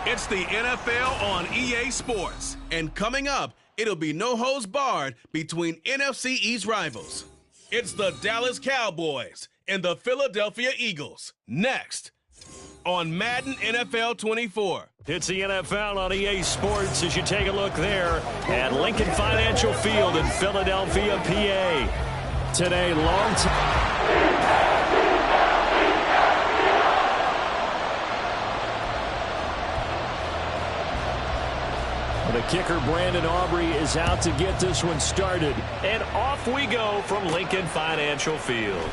It's the NFL on EA Sports. And coming up, it'll be no holds barred between NFC East rivals. It's the Dallas Cowboys and the Philadelphia Eagles. Next on Madden NFL 24. It's the NFL on EA Sports as you take a look there at Lincoln Financial Field in Philadelphia, PA. Today, long time. The kicker, Brandon Aubrey, is out to get this one started. And off we go from Lincoln Financial Field.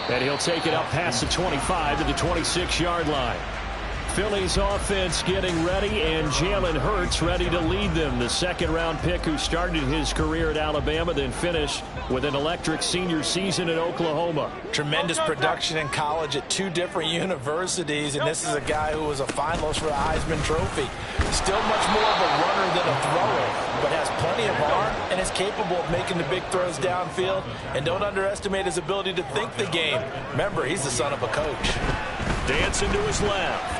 And he'll take it up past the 25 to the 26-yard line. Philly's offense getting ready, and Jalen Hurts ready to lead them. The second-round pick who started his career at Alabama, then finished with an electric senior season at Oklahoma. Tremendous production in college at two different universities, and this is a guy who was a finalist for the Heisman Trophy. Still much more of a runner than a thrower, but has plenty of arm and is capable of making the big throws downfield. And don't underestimate his ability to think the game. Remember, he's the son of a coach. Dancing to his left.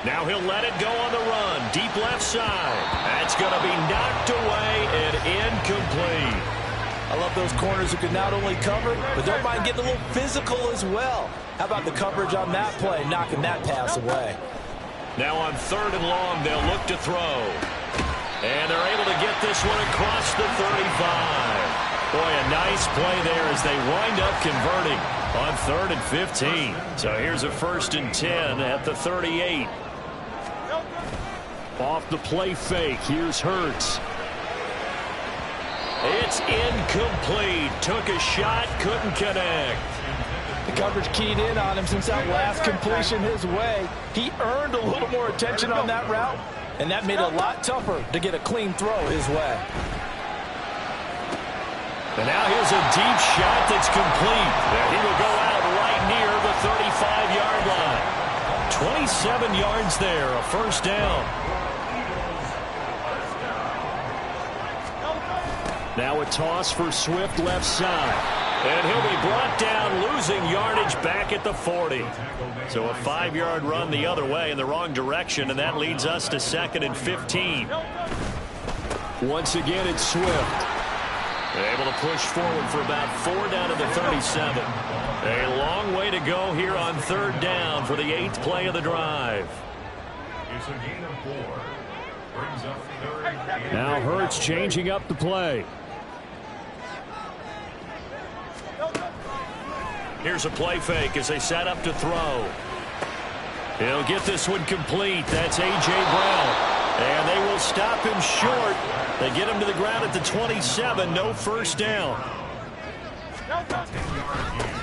Now he'll let it go on the run. Deep left side. That's going to be knocked away and incomplete. I love those corners who can not only cover, but don't mind getting a little physical as well. How about the coverage on that play, knocking that pass away? Now on 3rd and long, they'll look to throw. And they're able to get this one across the 35. Boy, a nice play there as they wind up converting on 3rd and 15. So here's a 1st and 10 at the 38. Off the play fake, here's Hurts. It's incomplete. Took a shot, couldn't connect. The coverage keyed in on him since that last completion his way. He earned a little more attention on that route, and that made it a lot tougher to get a clean throw his way. And now here's a deep shot that's complete. He will go out right near the 35-yard line. 27 yards there, a 1st down. Now a toss for Swift left side. And he'll be brought down, losing yardage back at the 40. So a 5-yard run the other way in the wrong direction, and that leads us to 2nd and 15. Once again, it's Swift. Able to push forward for about 4 down to the 37. A long way to go here on 3rd down for the 8th play of the drive. It's a gain of 4. Brings up 3rd. Now Hurts changing up the play. Here's a play fake as they set up to throw. He'll get this one complete. That's A.J. Brown. And they will stop him short. They get him to the ground at the 27. No 1st down.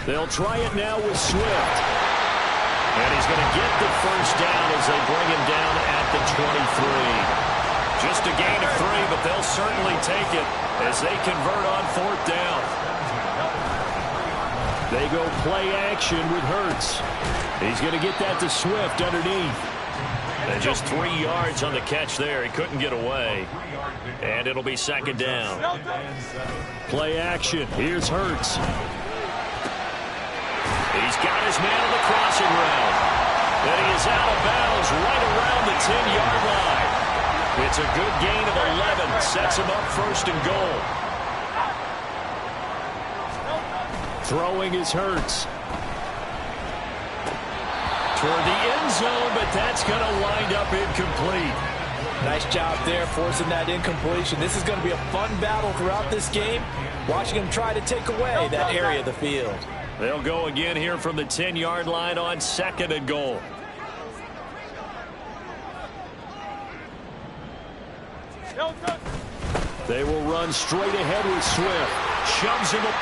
They'll try it now with Swift. And he's going to get the 1st down as they bring him down at the 23. Just a gain of 3, but they'll certainly take it as they convert on 4th down. They go play action with Hurts. He's going to get that to Swift underneath. And just 3 yards on the catch there. He couldn't get away. And it'll be 2nd down. Play action. Here's Hurts. He's got his man on the crossing route. And he is out of bounds right around the 10-yard line. It's a good gain of 11. Sets him up 1st and goal. Throwing is Hurts. Toward the end zone, but that's going to wind up incomplete. Nice job there forcing that incompletion. This is going to be a fun battle throughout this game. Watching him try to take away that area of the field. They'll go again here from the 10-yard line on 2nd and goal. They will run straight ahead with Swift. Shoves him up.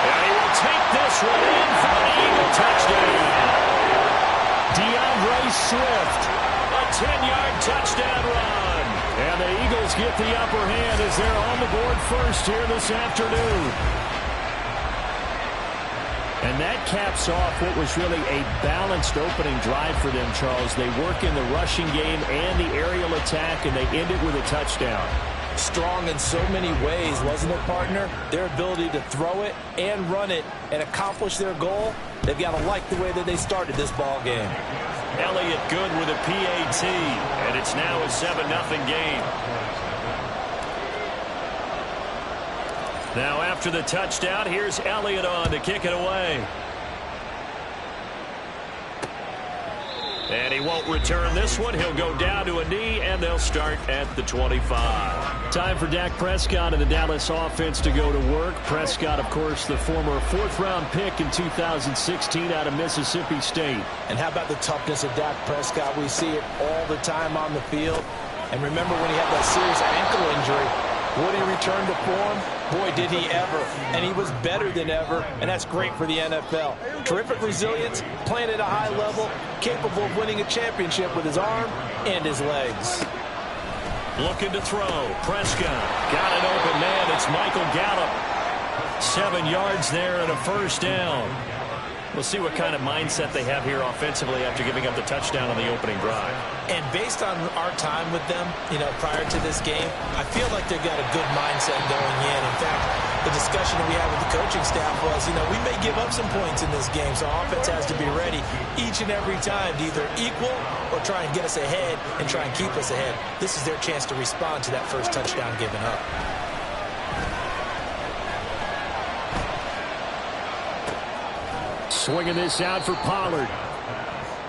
And he will take this one in for an Eagle touchdown. DeAndre Swift, a 10-yard touchdown run. And the Eagles get the upper hand as they're on the board first here this afternoon. And that caps off what was really a balanced opening drive for them, Charles. They work in the rushing game and the aerial attack, and they end it with a touchdown. Strong in so many ways, wasn't it, partner? Their ability to throw it and run it and accomplish their goal, they've got to like the way that they started this ball game. Elliott good with a PAT, and it's now a 7-0 game. Now after the touchdown, here's Elliott on to kick it away. And he won't return this one. He'll go down to a knee, and they'll start at the 25. Time for Dak Prescott and the Dallas offense to go to work. Prescott, of course, the former 4th-round pick in 2016 out of Mississippi State. And how about the toughness of Dak Prescott? We see it all the time on the field. And remember when he had that serious ankle injury, would he return to form? Boy, did he ever. And he was better than ever, and that's great for the NFL. Terrific resilience, playing at a high level, capable of winning a championship with his arm and his legs. Looking to throw. Prescott got an open man. It's Michael Gallup. 7 yards there and a first down. We'll see what kind of mindset they have here offensively after giving up the touchdown on the opening drive. And based on our time with them, prior to this game, I feel like they've got a good mindset going in. In fact, the discussion that we had with the coaching staff was, we may give up some points in this game, so offense has to be ready each and every time to either equal or try and get us ahead and try and keep us ahead. This is their chance to respond to that first touchdown given up. Swinging this out for Pollard.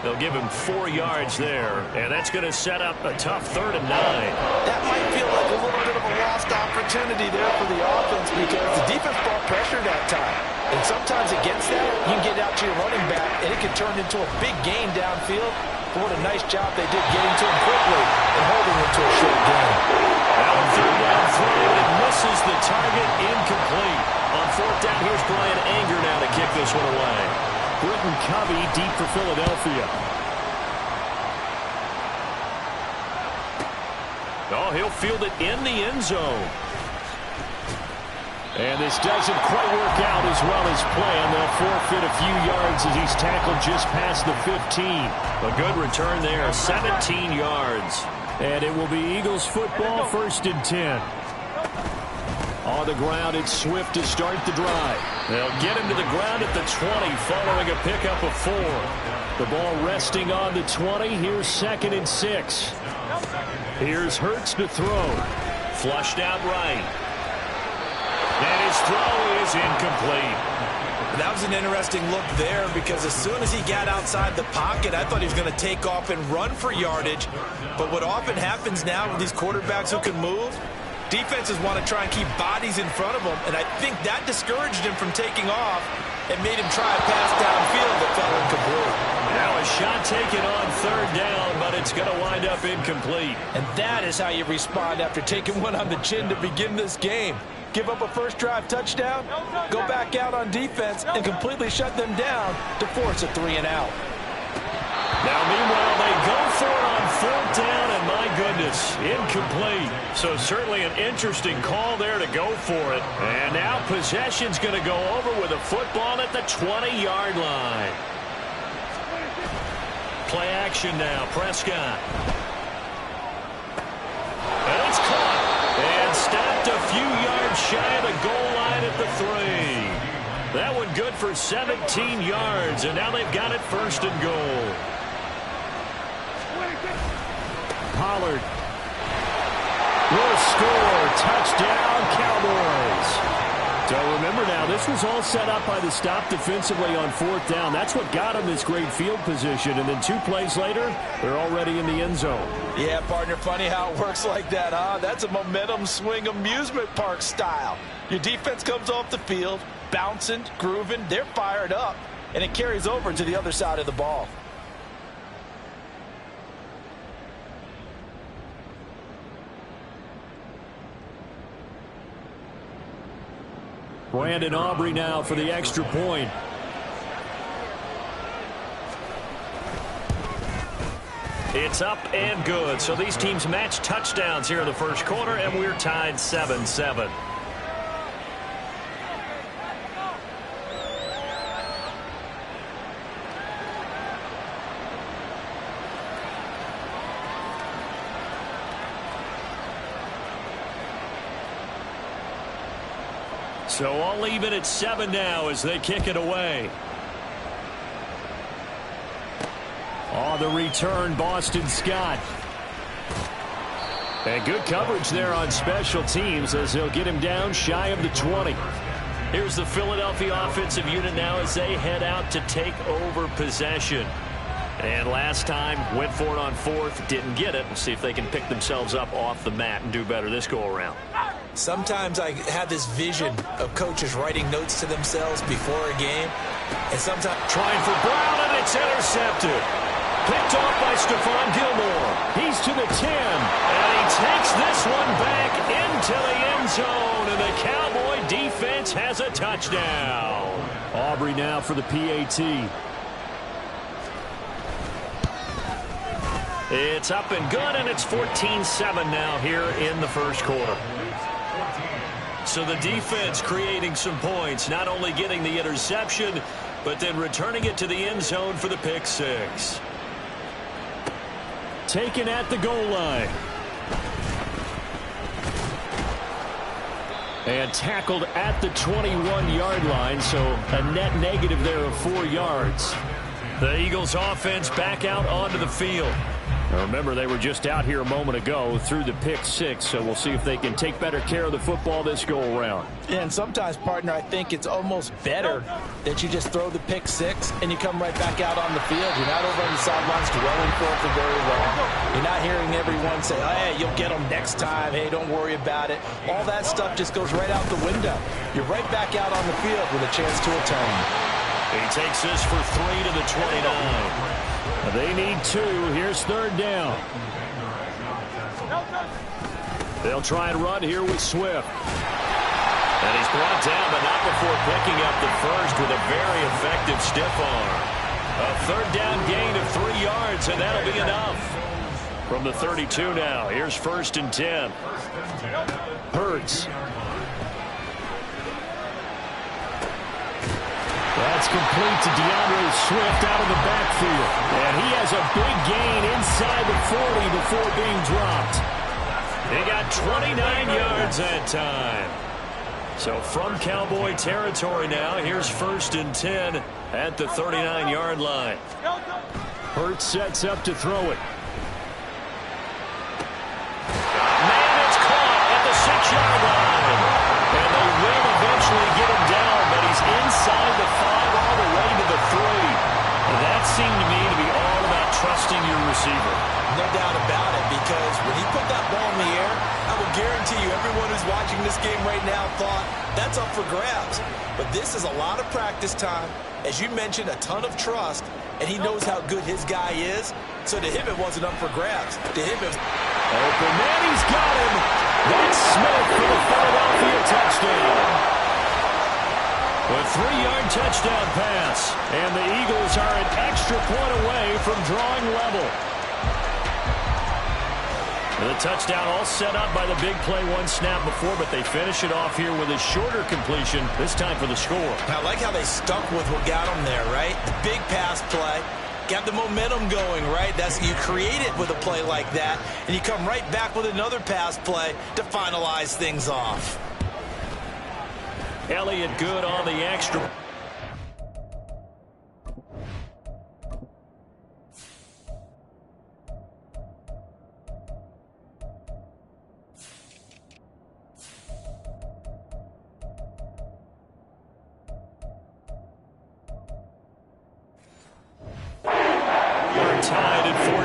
They'll give him 4 yards there, and that's going to set up a tough 3rd and 9. That might feel like a little bit of a lost opportunity there for the offense because the defense brought pressure that time. And sometimes against that, you can get out to your running back, and it can turn into a big gain downfield. But what a nice job they did getting to him quickly and holding him to a short gain. Now 3rd down throw, and it misses the target, incomplete. On 4th down, here's Brian Anger now to kick this one away. Britton Covey deep for Philadelphia. Oh, he'll field it in the end zone. And this doesn't quite work out as well as planned. They'll forfeit a few yards as he's tackled just past the 15. A good return there, 17 yards. And it will be Eagles football, 1st and 10. On the ground, it's Swift to start the drive. They'll get him to the ground at the 20 following a pickup of 4. The ball resting on the 20. Here's 2nd and 6. Here's Hurts to throw. Flushed out right. And his throw is incomplete. That was an interesting look there because as soon as he got outside the pocket, I thought he was going to take off and run for yardage. But what often happens now with these quarterbacks who can move, defenses want to try and keep bodies in front of them, and I think that discouraged him from taking off and made him try a pass downfield that fell incomplete. Now a shot taken on 3rd down, but it's going to wind up incomplete. And that is how you respond after taking one on the chin to begin this game. Give up a first drive touchdown, go back out on defense, and completely shut them down to force a 3 and out. Now, meanwhile, they go for it on 4th down, and my goodness, incomplete. So certainly an interesting call there to go for it. And now possession's going to go over with a football at the 20-yard line. Play action now, Prescott. And it's caught and stopped a few yards shy of the goal line at the 3. That one good for 17 yards, and now they've got it 1st and goal. Pollard will score. Touchdown, Cowboys. So remember now, this was all set up by the stop defensively on 4th down. That's what got them this great field position. And then 2 plays later, they're already in the end zone. Yeah, partner, funny how it works like that, huh? That's a momentum swing amusement park style. Your defense comes off the field, bouncing, grooving, they're fired up, and it carries over to the other side of the ball. Brandon Aubrey now for the extra point. It's up and good. So these teams match touchdowns here in the first quarter, and we're tied 7-7. So all even at 7 now as they kick it away. On the return, Boston Scott. And good coverage there on special teams as they'll get him down shy of the 20. Here's the Philadelphia offensive unit now as they head out to take over possession. And last time, went for it on 4th, didn't get it. We'll see if they can pick themselves up off the mat and do better this go-around. Sometimes I have this vision of coaches writing notes to themselves before a game. And sometimes trying for Brown, and it's intercepted. Picked off by Stephon Gilmore. He's to the 10, and he takes this one back into the end zone, and the Cowboy defense has a touchdown. Aubrey now for the PAT. It's up and good, and it's 14-7 now here in the first quarter. So the defense creating some points, not only getting the interception, but then returning it to the end zone for the pick six. Taken at the goal line. And tackled at the 21-yard line, so a net negative there of 4 yards. The Eagles offense back out onto the field. Now remember, they were just out here a moment ago through the pick six, so we'll see if they can take better care of the football this go-around. Yeah, and sometimes, partner, I think it's almost better that you just throw the pick six and you come right back out on the field. You're not over on the sidelines dwelling for it for very long. You're not hearing everyone say, oh, hey, you'll get them next time. Hey, don't worry about it. All that stuff just goes right out the window. You're right back out on the field with a chance to atone. He takes this for 3 to the 29. They need 2. Here's 3rd down. They'll try and run here with Swift. And he's brought down, but not before picking up the first with a very effective stiff arm. A 3rd down gain of 3 yards, and that'll be enough. From the 32 now, here's 1st and 10. Hurts. That's complete to DeAndre Swift out of the backfield. And he has a big gain inside the 40 before being dropped. He got 29 yards that time. So from Cowboy territory now, here's 1st and 10 at the 39-yard line. Hurts sets up to throw it. Man, it's caught at the 6-yard line. And they will eventually get him down, but he's inside the 5 all the way to the 3. And that seemed to me to be all about trusting your receiver. No doubt about it, because when he put that ball in the air, I will guarantee you everyone who's watching this game right now thought that's up for grabs. But this is a lot of practice time. As you mentioned, a ton of trust, and he knows how good his guy is. So to him, it wasn't up for grabs. To him, it was open man, he's got him. That's Smith for the Philadelphia touchdown. A 3-yard touchdown pass, and the Eagles are an extra point away from drawing level. And the touchdown all set up by the big play one snap before, but they finish it off here with a shorter completion, this time for the score. I like how they stuck with what got them there, right? The big pass play. Got the momentum going, right? That's you create it with a play like that, and you come right back with another pass play to finalize things off. Elliott good on the extra. Tied at 14.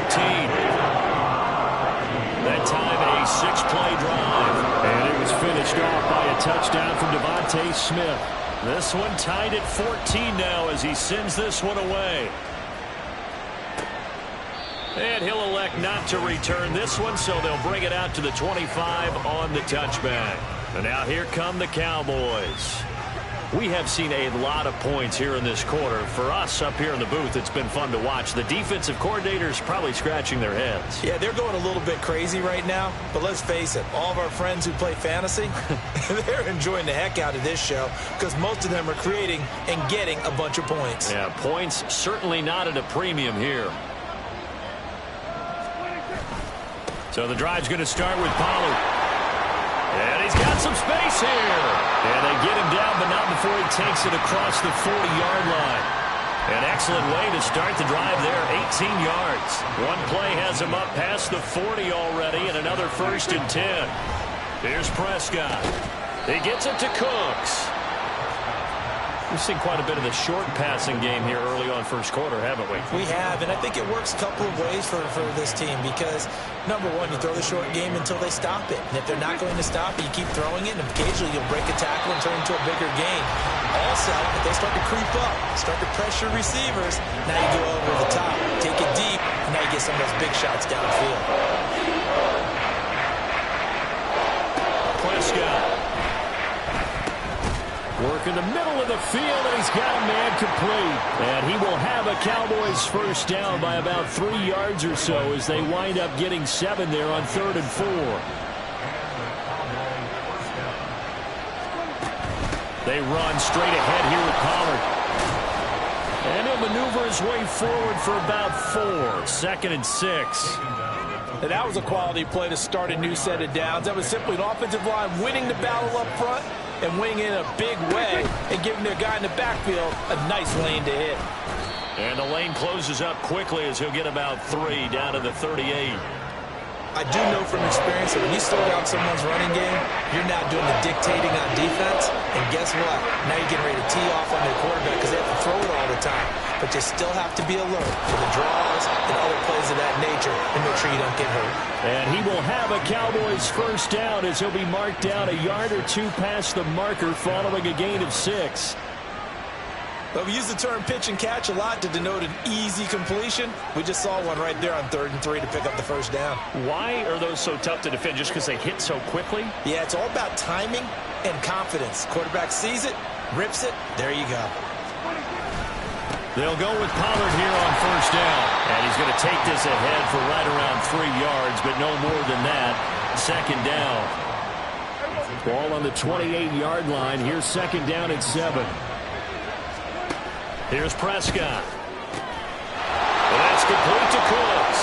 That time a 6-play drive. And it was finished off by a touchdown from Devontae Smith. This one tied at 14 now as he sends this one away. And he'll elect not to return this one, so they'll bring it out to the 25 on the touchback. And now here come the Cowboys. We have seen a lot of points here in this quarter. For us up here in the booth, it's been fun to watch. The defensive coordinators probably scratching their heads. Yeah, they're going a little bit crazy right now. But let's face it, all of our friends who play fantasy, they're enjoying the heck out of this show because most of them are creating and getting a bunch of points. Yeah, points certainly not at a premium here. So the drive's going to start with Pollard. And he's got some space here. And they get him down, but not before he takes it across the 40-yard line. An excellent way to start the drive there, 18 yards. One play has him up past the 40 already, and another 1st and 10. Here's Prescott. He gets it to Cooks. We've seen quite a bit of the short passing game here early on first quarter, haven't we? We have, and I think it works a couple of ways for this team because, number one, you throw the short game until they stop it. And if they're not going to stop it, you keep throwing it, and occasionally you'll break a tackle and turn into a bigger gain. Also, if they start to creep up, start to pressure receivers, now you go over the top, take it deep, and now you get some of those big shots downfield. Prescott. Work in the middle of the field, and he's got a man complete. And he will have a Cowboys first down by about 3 yards or so as they wind up getting 7 there on 3rd and 4. They run straight ahead here with Pollard. And he'll maneuver his way forward for about 4. 2nd and 6. And that was a quality play to start a new set of downs. That was simply an offensive line winning the battle up front and winning in a big way and giving their guy in the backfield a nice lane to hit. And the lane closes up quickly as he'll get about 3 down to the 38. I do know from experience that when you slow down someone's running game, you're now doing the dictating on defense. And guess what? Now you're getting ready to tee off on their quarterback because they have to throw it all the time. But you still have to be alert for the draws and other plays of that nature and make sure you don't get hurt. And he will have a Cowboys first down as he'll be marked down a yard or 2 past the marker following a gain of 6. But we use the term pitch and catch a lot to denote an easy completion. We just saw one right there on 3rd and 3 to pick up the first down. Why are those so tough to defend? Just because they hit so quickly? Yeah, it's all about timing and confidence. Quarterback sees it, rips it, there you go. They'll go with Pollard here on first down. And he's going to take this ahead for right around 3 yards, but no more than that. 2nd down. Ball on the 28-yard line. Here's 2nd down and 7. Here's Prescott. And that's complete to Cooks.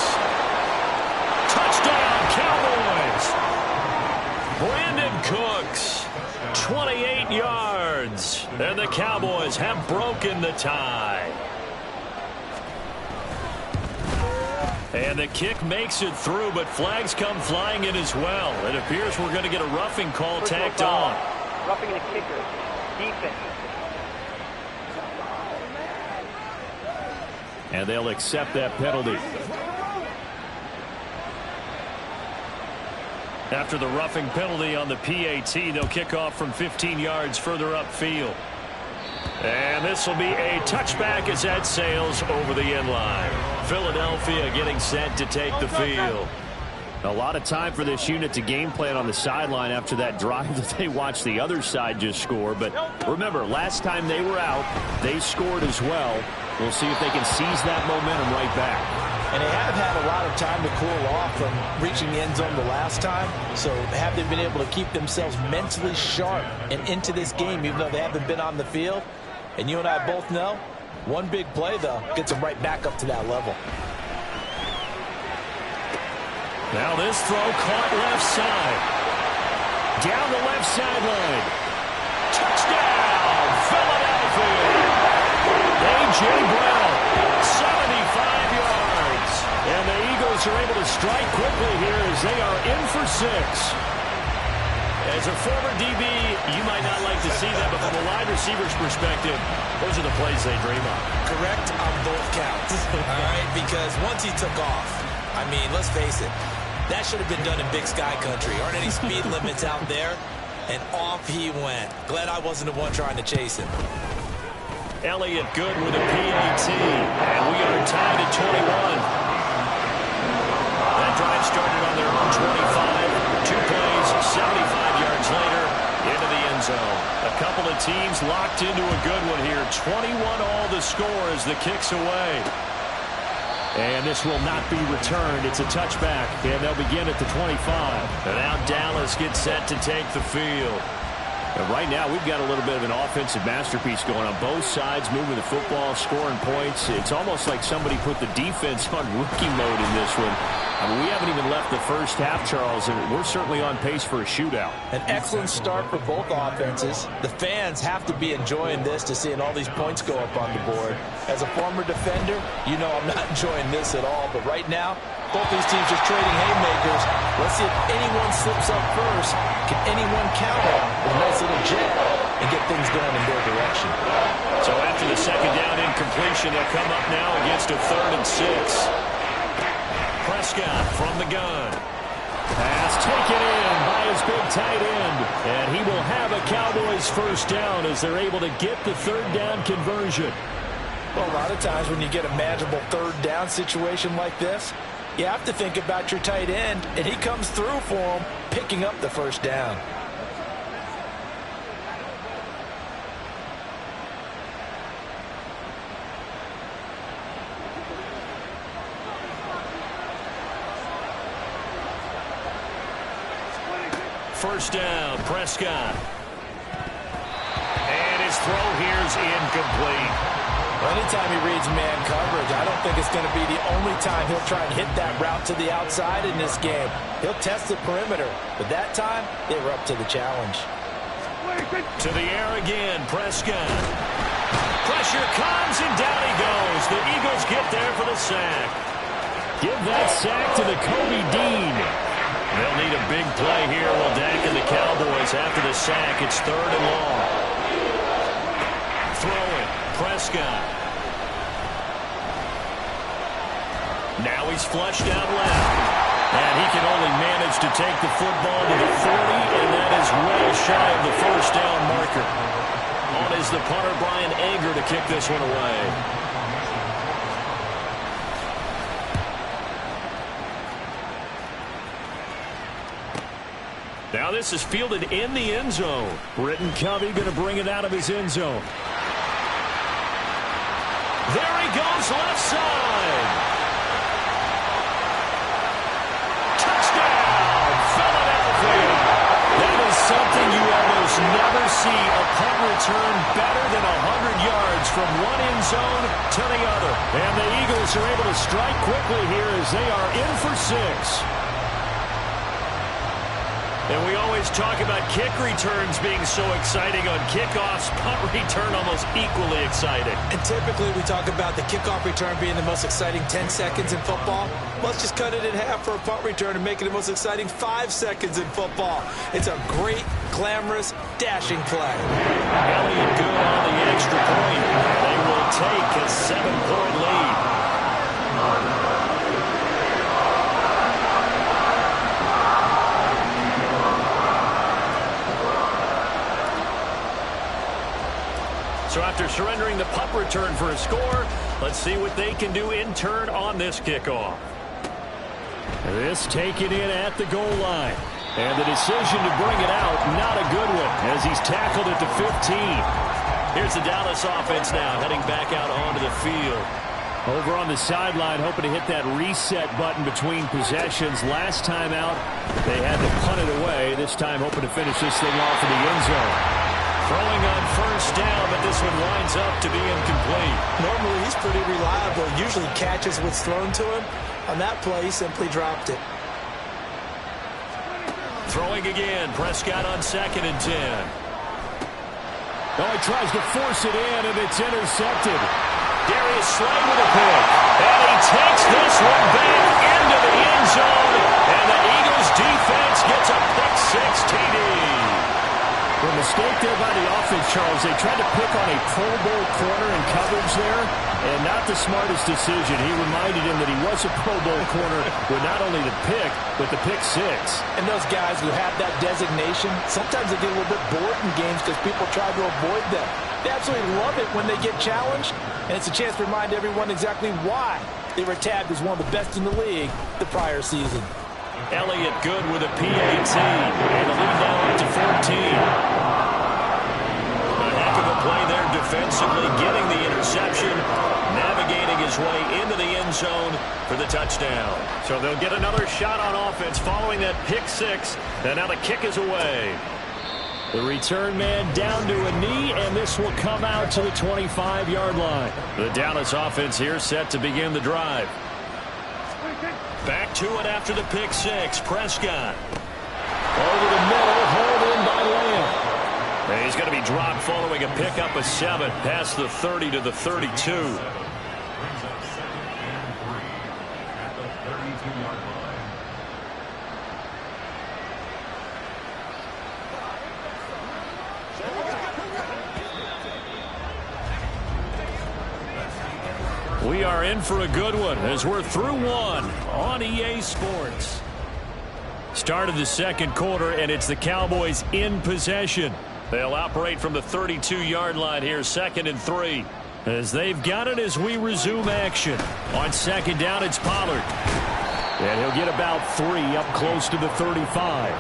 Touchdown, Cowboys! Brandon Cooks, 28 yards. And the Cowboys have broken the tie. And the kick makes it through, but flags come flying in as well. It appears we're going to get a roughing call tacked on. Roughing the kicker. Defense. And they'll accept that penalty. After the roughing penalty on the PAT, they'll kick off from 15 yards further upfield. And this will be a touchback as that sails over the end line. Philadelphia getting set to take the field. A lot of time for this unit to game plan on the sideline after that drive that they watched the other side just score. But remember, last time they were out, they scored as well. We'll see if they can seize that momentum right back. And they have had a lot of time to cool off from reaching the end zone the last time. So have they been able to keep themselves mentally sharp and into this game, even though they haven't been on the field? And you and I both know, one big play, though, gets them right back up to that level. Now this throw caught left side. Down the left sideline. Touchdown, Philadelphia! A.J. Brown, 75 yards. And the Eagles are able to strike quickly here as they are in for 6. As a former DB, you might not like to see that, but from a wide receiver's perspective, those are the plays they dream of. Correct on both counts. All right, because once he took off, I mean, let's face it, that should have been done in Big Sky Country. Aren't any speed limits out there? And off he went. Glad I wasn't the one trying to chase him. Elliott good with a PAT. And we are tied at 21. That drive started on their own 25. 2 plays, 75 yards later, into the end zone. A couple of teams locked into a good one here. 21 all the score as the kick's away. And this will not be returned. It's a touchback, and they'll begin at the 25. And now Dallas gets set to take the field. And right now, we've got a little bit of an offensive masterpiece going on both sides, moving the football, scoring points. It's almost like somebody put the defense on rookie mode in this one. I mean, we haven't even left the first half, Charles, and we're certainly on pace for a shootout. An excellent start for both offenses. The fans have to be enjoying this to seeing all these points go up on the board. As a former defender, you know I'm not enjoying this at all. But right now, both these teams just trading haymakers. Let's see if anyone slips up first. Can anyone counter with a nice little jab and get things going in their direction? So after the second down incompletion, they'll come up now against a 3rd and 6. Prescott from the gun. Pass taken in by his big tight end. And he will have a Cowboys first down as they're able to get the 3rd down conversion. Well, a lot of times when you get a manageable 3rd down situation like this, you have to think about your tight end, and he comes through for him, picking up the first down. First down, Prescott. And his throw here's incomplete. Well, anytime he reads man coverage, I don't think it's going to be the only time he'll try and hit that route to the outside in this game. He'll test the perimeter, but that time, they were up to the challenge. To the air again, Prescott. Pressure comes, and down he goes. The Eagles get there for the sack. Give that sack to the Kobe Dean. They'll need a big play here while Dak and the Cowboys after the sack. It's 3rd and long. Throwing, Prescott. Now he's flushed out left. And he can only manage to take the football to the 40, and that is well shy of the first down marker. On is the punter, Brian Anger, to kick this one away. Now this is fielded in the end zone. Britton Covey going to bring it out of his end zone. There he goes, left side. Touchdown, Philadelphia. That is something you almost never see. A punt return better than 100 yards from one end zone to the other. And the Eagles are able to strike quickly here as they are in for 6. And we always talk about kick returns being so exciting on kickoffs. Punt return almost equally exciting. And typically we talk about the kickoff return being the most exciting 10 seconds in football. Let's just cut it in half for a punt return and make it the most exciting 5 seconds in football. It's a great, glamorous, dashing play. Elliott good on the extra point. They will take a 7-point lead. So after surrendering the punt return for a score, let's see what they can do in turn on this kickoff. This taken in at the goal line. And the decision to bring it out, not a good one, as he's tackled at the 15. Here's the Dallas offense now, heading back out onto the field. Over on the sideline, hoping to hit that reset button between possessions. Last time out, they had to punt it away. This time, hoping to finish this thing off in the end zone. Throwing on first down, but this one winds up to be incomplete. Normally, he's pretty reliable. Usually catches what's thrown to him. On that play, he simply dropped it. Throwing again. Prescott on 2nd and 10. Oh, he tries to force it in, and it's intercepted. Darius Slay with a pick. And he takes this one back into the end zone. And the Eagles defense gets a pick 6 TD. The mistake there by the offense, Charles, they tried to pick on a Pro Bowl corner in coverage there, and not the smartest decision. He reminded him that he was a Pro Bowl corner with not only the pick, but the pick 6. And those guys who have that designation, sometimes they get a little bit bored in games because people try to avoid them. They absolutely love it when they get challenged, and it's a chance to remind everyone exactly why they were tagged as one of the best in the league the prior season. Elliott good with a PAT, and the lead now up to 14. A heck of a play there defensively, getting the interception, navigating his way into the end zone for the touchdown. So they'll get another shot on offense following that pick 6, and now the kick is away. The return man down to a knee, and this will come out to the 25-yard line. The Dallas offense here set to begin the drive. Back to it after the pick six. Prescott. Over the middle, hauled in by Lamb. And he's going to be dropped following a pickup of 7 past the 30 to the 32. We are in for a good one as we're through one on EA Sports. Start of the second quarter, and it's the Cowboys in possession. They'll operate from the 32-yard line here, 2nd and 3. As they've got it as we resume action. On second down, it's Pollard. And he'll get about 3 up close to the 35.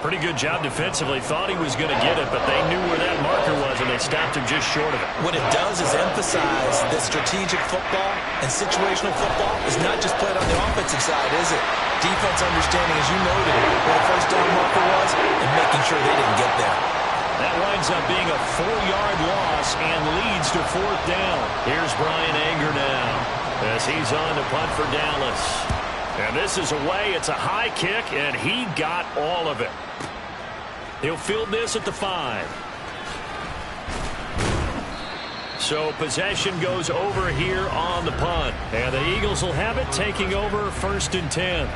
Pretty good job defensively. Thought he was going to get it, but they knew where that marker was, and they stopped him just short of it. What it does is emphasize that strategic football and situational football is not just played on the offensive side, is it? Defense understanding, as you noted, where the first down marker was and making sure they didn't get there. That winds up being a 4-yard loss and leads to 4th down. Here's Brian Anger now as he's on to punt for Dallas. And this is away. It's a high kick, and he got all of it. He'll field this at the 5. So possession goes over here on the punt. And the Eagles will have it, taking over 1st and 10.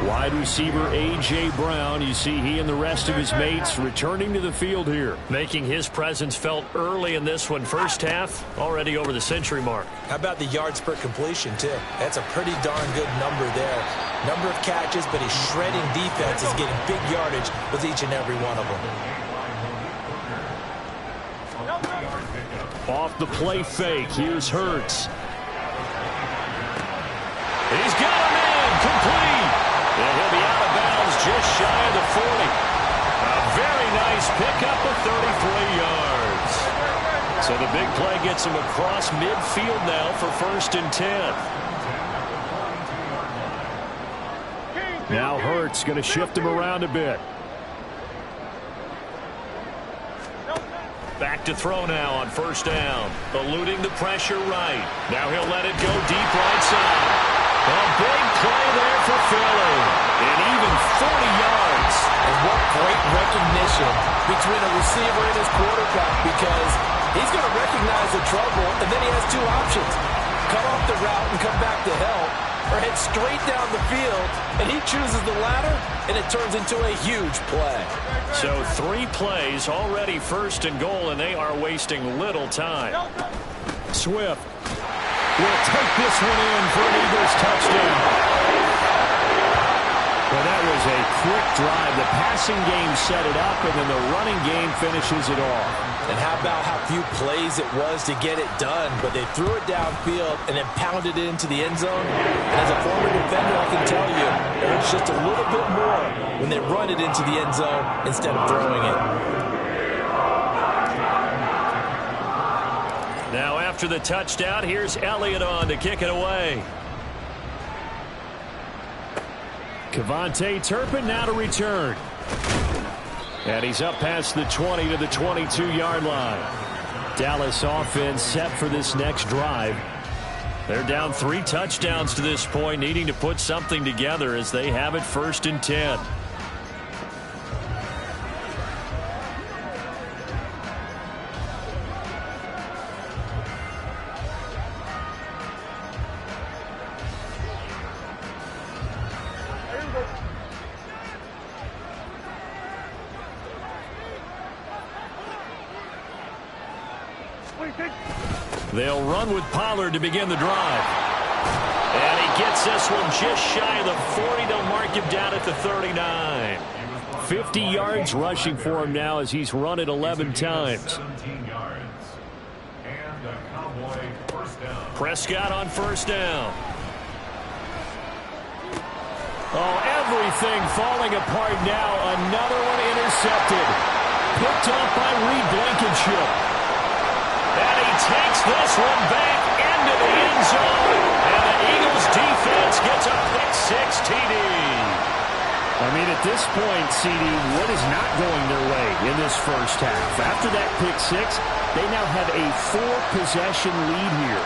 Wide receiver A.J. Brown, you see he and the rest of his mates returning to the field here. Making his presence felt early in this one. First half, already over the century mark. How about the yards per completion, too? That's a pretty darn good number there. Number of catches, but he's shredding defense, is getting big yardage with each and every one of them. Off the play fake, here's Hurts. He's got a man, complete. And he'll be out of bounds just shy of the 40. A very nice pickup of 33 yards. So the big play gets him across midfield now for 1st and 10. Now Hurts going to shift him around a bit. Back to throw now on 1st down. Eluding the pressure right. Now he'll let it go deep right side. A big play there for Philly. And even 40 yards. And what great recognition between a receiver and his quarterback, because he's going to recognize the trouble, and then he has 2 options. Cut off the route and come back to help, or head straight down the field, and he chooses the latter, and it turns into a huge play. So 3 plays, already 1st and goal, and they are wasting little time. Swift will take this one in for an Eagles touchdown. Well, that was a quick drive. The passing game set it up, and then the running game finishes it off. And how about how few plays it was to get it done, but they threw it downfield and then pounded it into the end zone. And as a former defender, I can tell you, it hurts just a little bit more when they run it into the end zone instead of throwing it. Now after the touchdown, here's Elliott on to kick it away. Kevontae Turpin now to return. And he's up past the 20 to the 22-yard line. Dallas offense set for this next drive. They're down 3 touchdowns to this point, needing to put something together as they have it 1st and 10. They'll run with Pollard to begin the drive. And he gets this one just shy of the 40. They'll mark him down at the 39. 50 yards rushing for him now as he's run it 11 times. Prescott on 1st down. Oh, everything falling apart now. Another one intercepted. Picked off by Reed Blankenship. And he takes this one back into the end zone. And the Eagles defense gets a pick 6 TD. I mean, at this point, CD, what is not going their way in this first half? After that pick six, they now have a 4-possession lead here.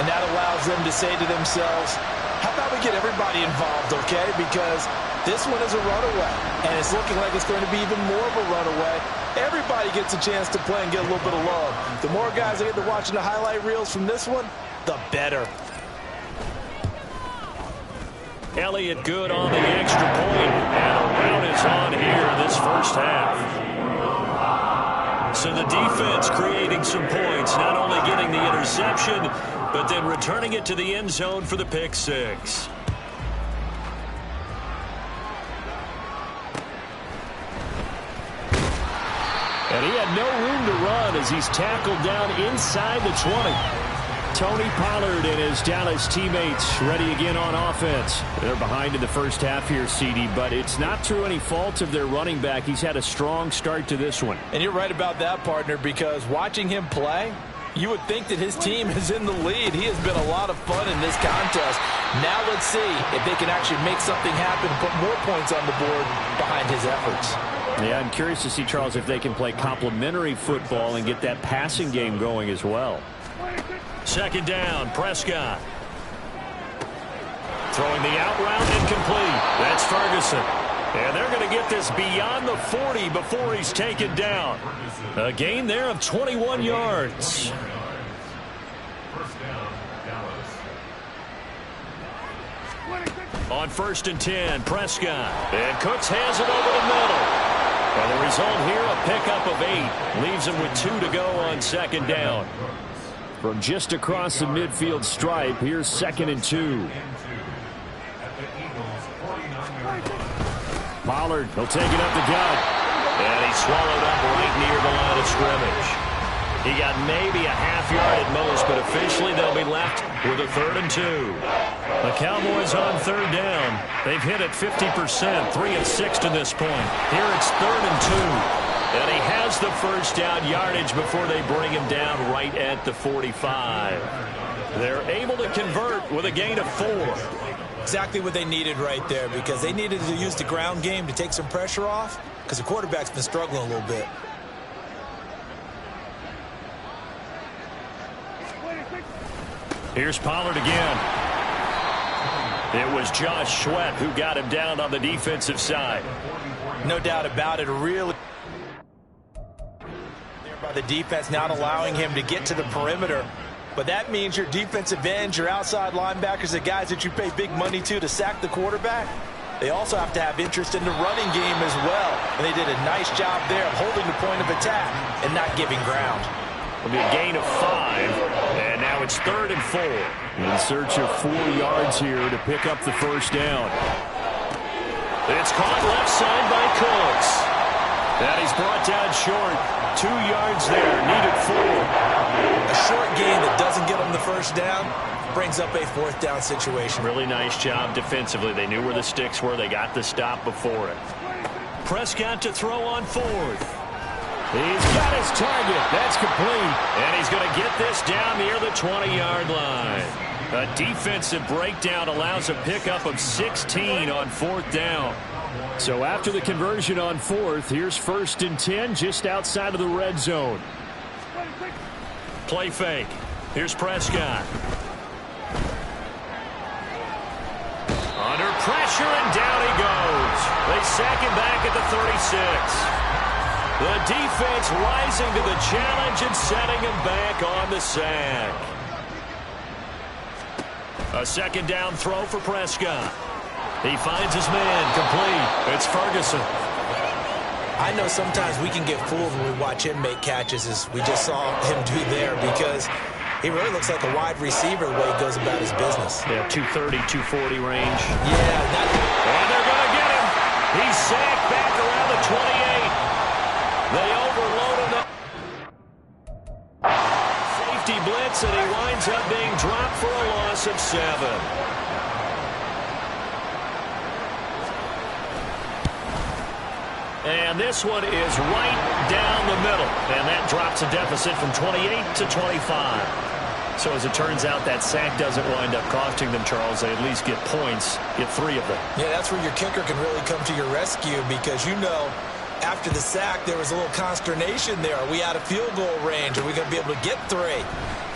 And that allows them to say to themselves, how about we get everybody involved, okay? Because this one is a runaway, and it's looking like it's going to be even more of a runaway. Everybody gets a chance to play and get a little bit of love. The more guys that get to watching the highlight reels from this one, the better. Elliott good on the extra point, and a rout is on here in this first half. So the defense creating some points, not only getting the interception, but then returning it to the end zone for the pick six. And he had no room to run as he's tackled down inside the 20. Tony Pollard and his Dallas teammates ready again on offense. They're behind in the first half here, CD, but it's not through any fault of their running back. He's had a strong start to this one. And you're right about that, partner, because watching him play, you would think that his team is in the lead. He has been a lot of fun in this contest. Now let's see if they can actually make something happen, put more points on the board behind his efforts. Yeah, I'm curious to see, Charles, if they can play complementary football and get that passing game going as well. Second down, Prescott. Throwing the out route incomplete. That's Ferguson. And they're going to get this beyond the 40 before he's taken down. A gain there of 21 yards. On 1st and 10, Prescott. And Cooks has it over the middle. And the result here, a pickup of 8. Leaves him with 2 to go on 2nd down. From just across the midfield stripe, here's 2nd and 2. Pollard, he'll take it up the gut. And he's swallowed up right near the line of scrimmage. He got maybe a half yard at most, but officially they'll be left with a 3rd and 2. The Cowboys on 3rd down. They've hit it 50%, 3 of 6 to this point. Here it's 3rd and 2. And he has the first down yardage before they bring him down right at the 45. They're able to convert with a gain of 4. Exactly what they needed right there, because they needed to use the ground game to take some pressure off, because the quarterback's been struggling a little bit. Here's Pollard again. It was Josh Sweat who got him down on the defensive side. No doubt about it, really. By the defense not allowing him to get to the perimeter. But that means your defensive ends, your outside linebackers, the guys that you pay big money to sack the quarterback, they also have to have interest in the running game as well. And they did a nice job there of holding the point of attack and not giving ground. It'll be a gain of 5. And now it's 3rd and 4. In search of 4 yards here to pick up the first down. It's caught left side by Cooks. And he's brought down short. 2 yards there, needed 4. A short gain that doesn't get them the first down brings up a 4th down situation. Really nice job defensively. They knew where the sticks were. They got the stop before it. Prescott to throw on 4th. He's got his target. That's complete. And he's going to get this down near the 20-yard line. A defensive breakdown allows a pickup of 16 on 4th down. So after the conversion on 4th, here's 1st and 10 just outside of the red zone. Play fake. Here's Prescott. Under pressure, and down he goes. They sack him back at the 36. The defense rising to the challenge and setting him back on the sack. A 2nd down throw for Prescott. He finds his man, complete. It's Ferguson. I know sometimes we can get fooled when we watch him make catches, as we just saw him do there, because he really looks like a wide receiver the way he goes about his business. Yeah, 230, 240 range. Yeah. And they're going to get him. He's sacked back around the 28. They overloaded him. Safety blitz, and he winds up being dropped for a loss of 7. And this one is right down the middle. And that drops a deficit from 28 to 25. So as it turns out, that sack doesn't wind up costing them, Charles. They at least get points, get 3 of them. Yeah, that's where your kicker can really come to your rescue because, after the sack, there was a little consternation there. Are we out of field goal range? Are we going to be able to get 3?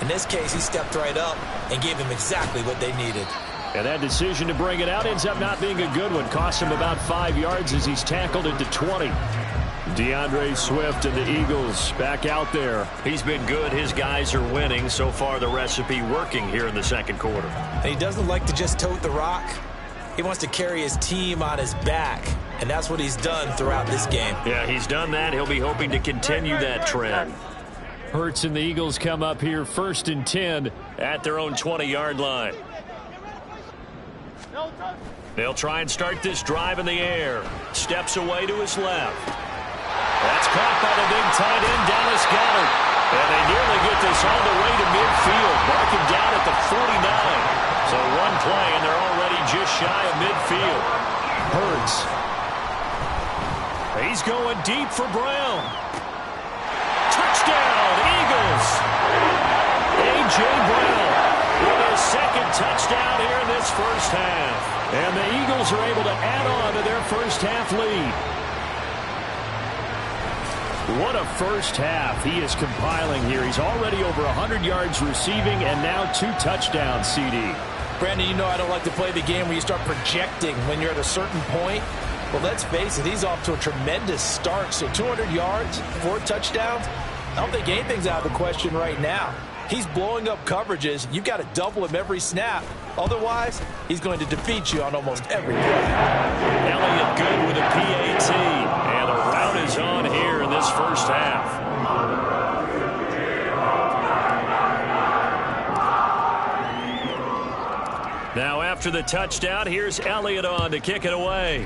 In this case, he stepped right up and gave them exactly what they needed. And that decision to bring it out ends up not being a good one. Cost him about 5 yards as he's tackled into 20. DeAndre Swift and the Eagles back out there. He's been good. His guys are winning. So far, the recipe working here in the second quarter. And he doesn't like to just tote the rock. He wants to carry his team on his back. And that's what he's done throughout this game. Yeah, he's done that. He'll be hoping to continue that trend. Hurts and the Eagles come up here 1st and 10 at their own 20-yard line. They'll try and start this drive in the air. Steps away to his left. That's caught by the big tight end, Dallas Goedert. And they nearly get this all the way to midfield. Mark him down at the 49. So one play, and they're already just shy of midfield. Hurts. He's going deep for Brown. Touchdown, Eagles. A.J. Brown with his second touchdown here in this first half. And the Eagles are able to add on to their first half lead. What a first half he is compiling here. He's already over 100 yards receiving and now 2 touchdowns, CD. Brandon, I don't like to play the game where you start projecting when you're at a certain point. Well, let's face it, he's off to a tremendous start. So 200 yards, 4 touchdowns. I don't think anything's out of the question right now. He's blowing up coverages. You've got to double him every snap. Otherwise, he's going to defeat you on almost every play. Elliott good with a PAT. And a rout is on here in this first half. Now after the touchdown, here's Elliott on to kick it away.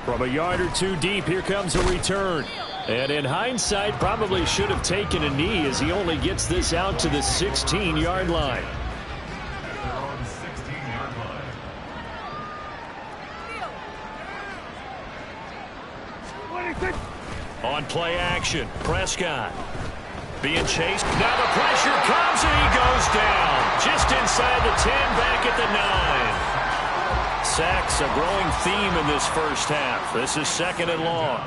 From a yard or 2 deep, here comes a return. And in hindsight, probably should have taken a knee as he only gets this out to the 16-yard line. On play action, Prescott being chased. Now the pressure comes and he goes down. Just inside the 10, back at the 9. Sacks a growing theme in this first half. This is 2nd and long.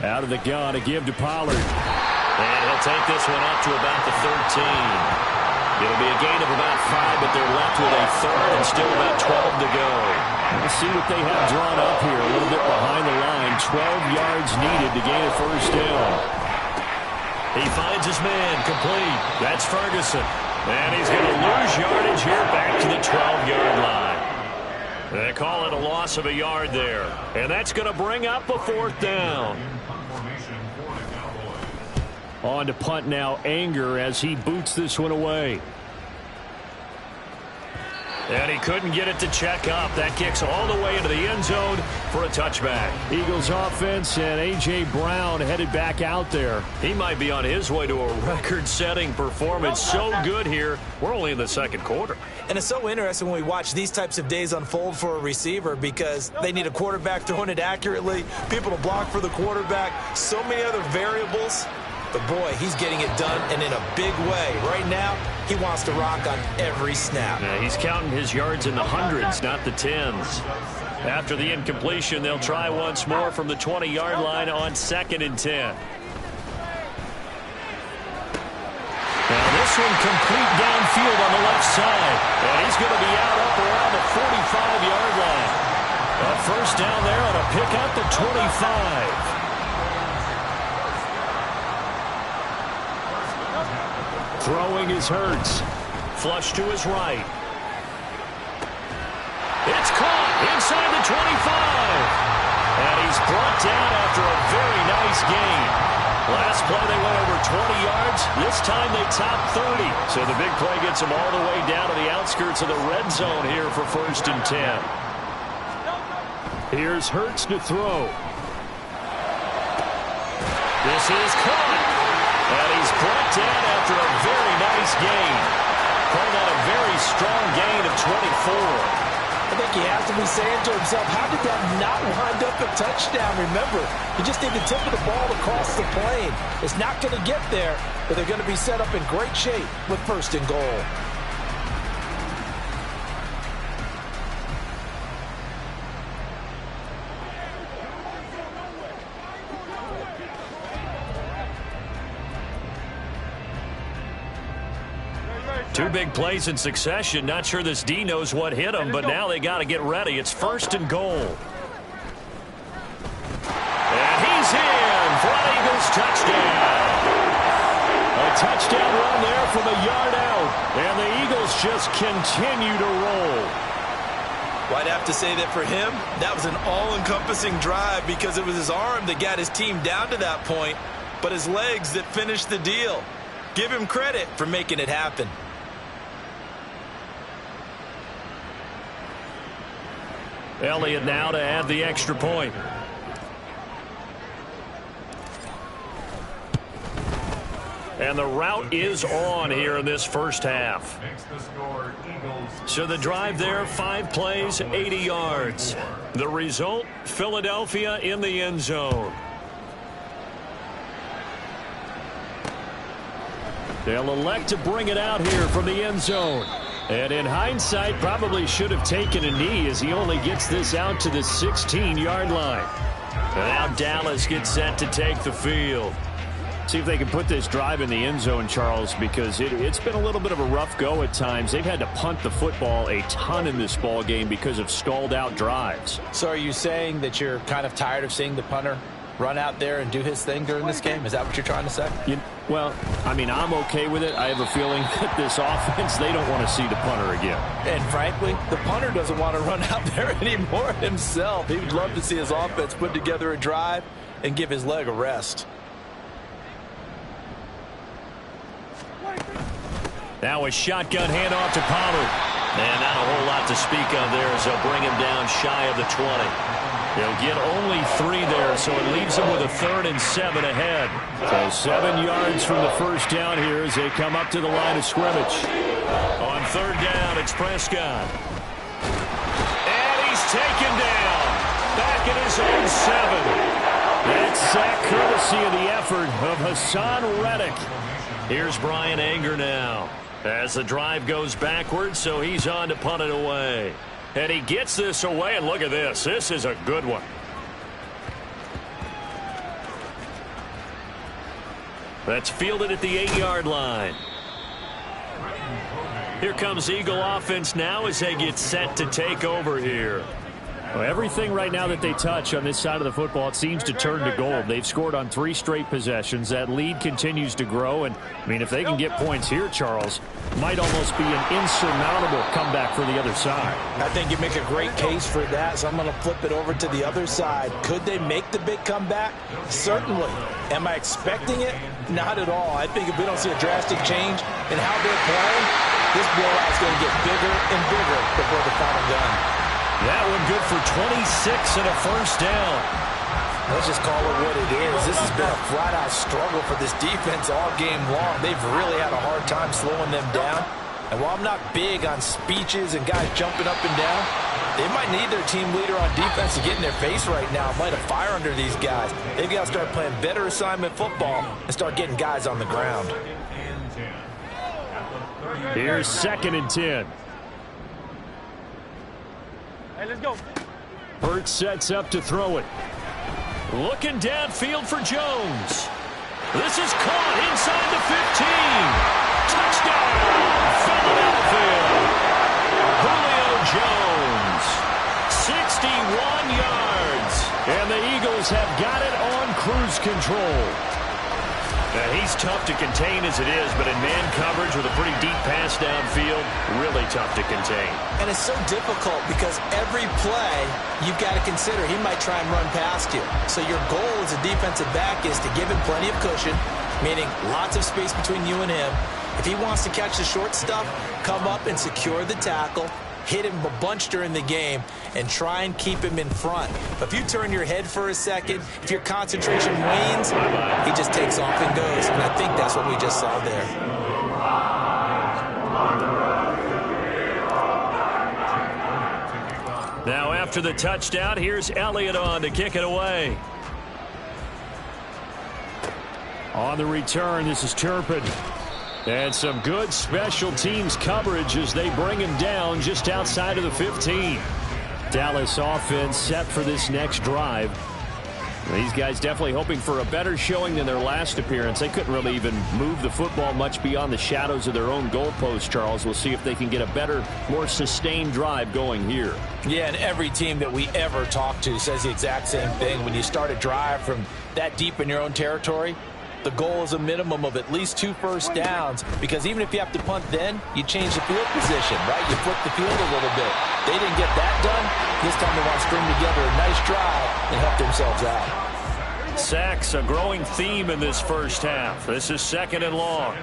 Out of the gun, a give to Pollard. And he'll take this one up to about the 13. It'll be a gain of about 5, but they're left with a 3rd and still about 12 to go. We'll see what they have drawn up here. A little bit behind the line. 12 yards needed to gain a first down. He finds his man complete. That's Ferguson. And he's going to lose yardage here back to the 12-yard line. They call it a loss of a yard there. And that's going to bring up a 4th down. On to punt now, Anger, as he boots this one away. And he couldn't get it to check up. That kicks all the way into the end zone for a touchback. Eagles offense and A.J. Brown headed back out there. He might be on his way to a record-setting performance. So good here. We're only in the 2nd quarter. And it's so interesting when we watch these types of days unfold for a receiver because they need a quarterback throwing it accurately, people to block for the quarterback, so many other variables. But, boy, he's getting it done and in a big way. Right now, he wants to rock on every snap. Yeah, he's counting his yards in the hundreds, not the 10s. After the incompletion, they'll try once more from the 20-yard line on 2nd and 10. Now this one complete downfield on the left side. And he's going to be out up around the 45-yard line. A first down there on a pick up the 25. Throwing is Hurts. Flush to his right. It's caught inside the 25. And he's brought down after a very nice gain. Last play they went over 20 yards. This time they topped 30. So the big play gets them all the way down to the outskirts of the red zone here for 1st and 10. Here's Hurts to throw. This is caught. And he's brought down after a very nice gain. Called on a very strong gain of 24. I think he has to be saying to himself, how did that not wind up a touchdown? Remember, you just need the tip of the ball across the plane. It's not going to get there, but they're going to be set up in great shape with first and goal. Two big plays in succession. Not sure this D knows what hit him, but now they got to get ready. It's first and goal. And he's in for an Eagles touchdown. A touchdown run there from a yard out. And the Eagles just continue to roll. Well, I'd have to say that for him, that was an all-encompassing drive because it was his arm that got his team down to that point, but his legs that finished the deal. Give him credit for making it happen. Elliott now to add the extra point. And the route is on here in this first half. So the drive there, 5 plays, 80 yards. The result, Philadelphia in the end zone. They'll elect to bring it out here from the end zone. And in hindsight, probably should have taken a knee as he only gets this out to the 16-yard line. And now Dallas gets set to take the field. See if they can put this drive in the end zone, Charles, because it's been a little bit of a rough go at times. They've had to punt the football a ton in this ball game because of stalled-out drives. So are you saying that you're kind of tired of seeing the punter run out there and do his thing during this game? Is that what you're trying to say? Well, I mean, I'm okay with it. I have a feeling that this offense, they don't want to see the punter again. And frankly, the punter doesn't want to run out there anymore himself. He would love to see his offense put together a drive and give his leg a rest. Now a shotgun handoff to Pollard. And not a whole lot to speak of there as they'll bring him down shy of the 20. They'll get only 3 there, so it leaves them with a 3rd and 7 ahead. So 7 yards from the first down here as they come up to the line of scrimmage. On 3rd down, it's Prescott. And he's taken down. Back at his own 7. That sack courtesy of the effort of Hassan Reddick. Here's Brian Anger now as the drive goes backwards, so he's on to punt it away. And he gets this away, and look at this. This is a good one. That's fielded at the 8-yard line. Here comes Eagle offense now as they get set to take over here. Well, everything right now that they touch on this side of the football, it seems to turn to gold. They've scored on 3 straight possessions. That lead continues to grow. And, I mean, if they can get points here, Charles, might almost be an insurmountable comeback for the other side. I think you make a great case for that, so I'm going to flip it over to the other side. Could they make the big comeback? Certainly. Am I expecting it? Not at all. I think if we don't see a drastic change in how they're playing, this blowout is going to get bigger and bigger before the final gun. That one good for 26 and a first down. Let's just call it what it is. This has been a flat-out struggle for this defense all game long. They've really had a hard time slowing them down. And while I'm not big on speeches and guys jumping up and down, they might need their team leader on defense to get in their face right now, light a fire under these guys. They've got to start playing better assignment football and start getting guys on the ground. Here's 2nd and 10. Hey, let's go. Hurts sets up to throw it. Looking downfield for Jones. This is caught inside the 15. Touchdown, Philadelphia. Julio Jones, 61 yards. And the Eagles have got it on cruise control. Now, he's tough to contain as it is, but in man coverage with a pretty deep pass downfield, really tough to contain. And it's so difficult because every play you've got to consider he might try and run past you. So your goal as a defensive back is to give him plenty of cushion, meaning lots of space between you and him. If he wants to catch the short stuff, come up and secure the tackle, hit him a bunch during the game, and try and keep him in front. But if you turn your head for a second, if your concentration wanes, he just takes off and goes. And I think that's what we just saw there. Now after the touchdown, here's Elliott on to kick it away. On the return, this is Turpin. And some good special teams coverage as they bring him down just outside of the 15. Dallas offense set for this next drive. These guys definitely hoping for a better showing than their last appearance. They couldn't really even move the football much beyond the shadows of their own goalpost, Charles. We'll see if they can get a better, more sustained drive going here. Yeah, and every team that we ever talk to says the exact same thing. When you start a drive from that deep in your own territory, the goal is a minimum of at least 2 first downs, because even if you have to punt then, you change the field position, right? You flip the field a little bit. They didn't get that done. This time they want to string together a nice drive and help themselves out. Sacks, a growing theme in this first half. This is 2nd and long.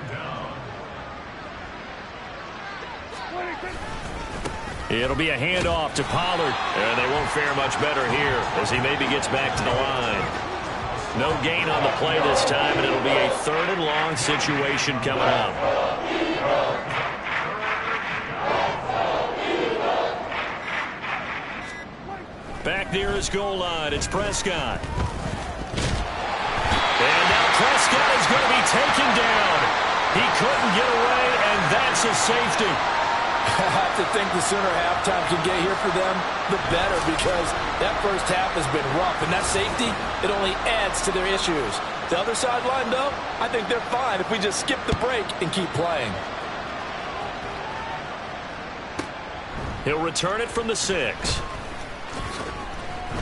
It'll be a handoff to Pollard. And they won't fare much better here as he maybe gets back to the line. No gain on the play this time, and it'll be a 3rd and long situation coming up. Back near his goal line, it's Prescott. And now Prescott is going to be taken down. He couldn't get away, and that's a safety. I have to think the sooner halftime can get here for them, the better, because that first half has been rough, and that safety, it only adds to their issues. The other sideline, though, I think they're fine if we just skip the break and keep playing. He'll return it from the 6.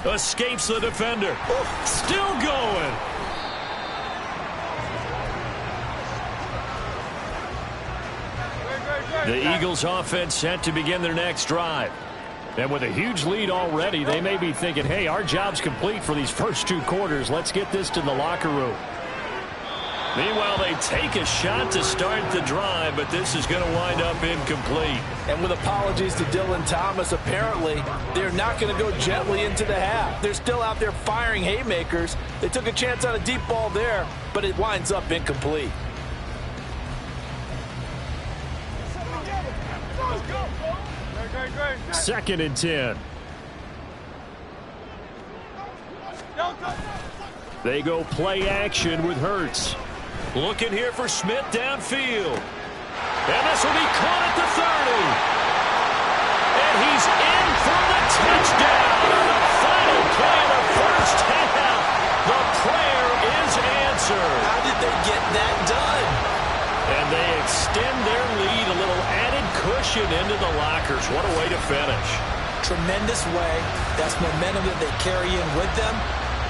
Escapes the defender. Still going. The Eagles offense set to begin their next drive. And with a huge lead already, they may be thinking, hey, our job's complete for these first 2 quarters. Let's get this to the locker room. Meanwhile, they take a shot to start the drive, but this is going to wind up incomplete. And with apologies to Dylan Thomas, apparently they're not going to go gently into the half. They're still out there firing haymakers. They took a chance on a deep ball there, but it winds up incomplete. Second and 10. They go play action with Hurts. Looking here for Smith downfield. And this will be caught at the 30. And he's in for the touchdown on the final play of the first half. The prayer is answered. How did they get that done? And they extend their lead, a little added cushion into the lockers. What a way to finish. Tremendous way. That's momentum that they carry in with them.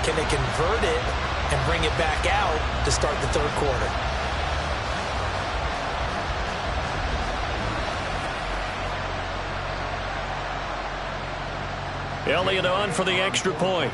Can they convert it and bring it back out to start the 3rd quarter? Elliott on for the extra point.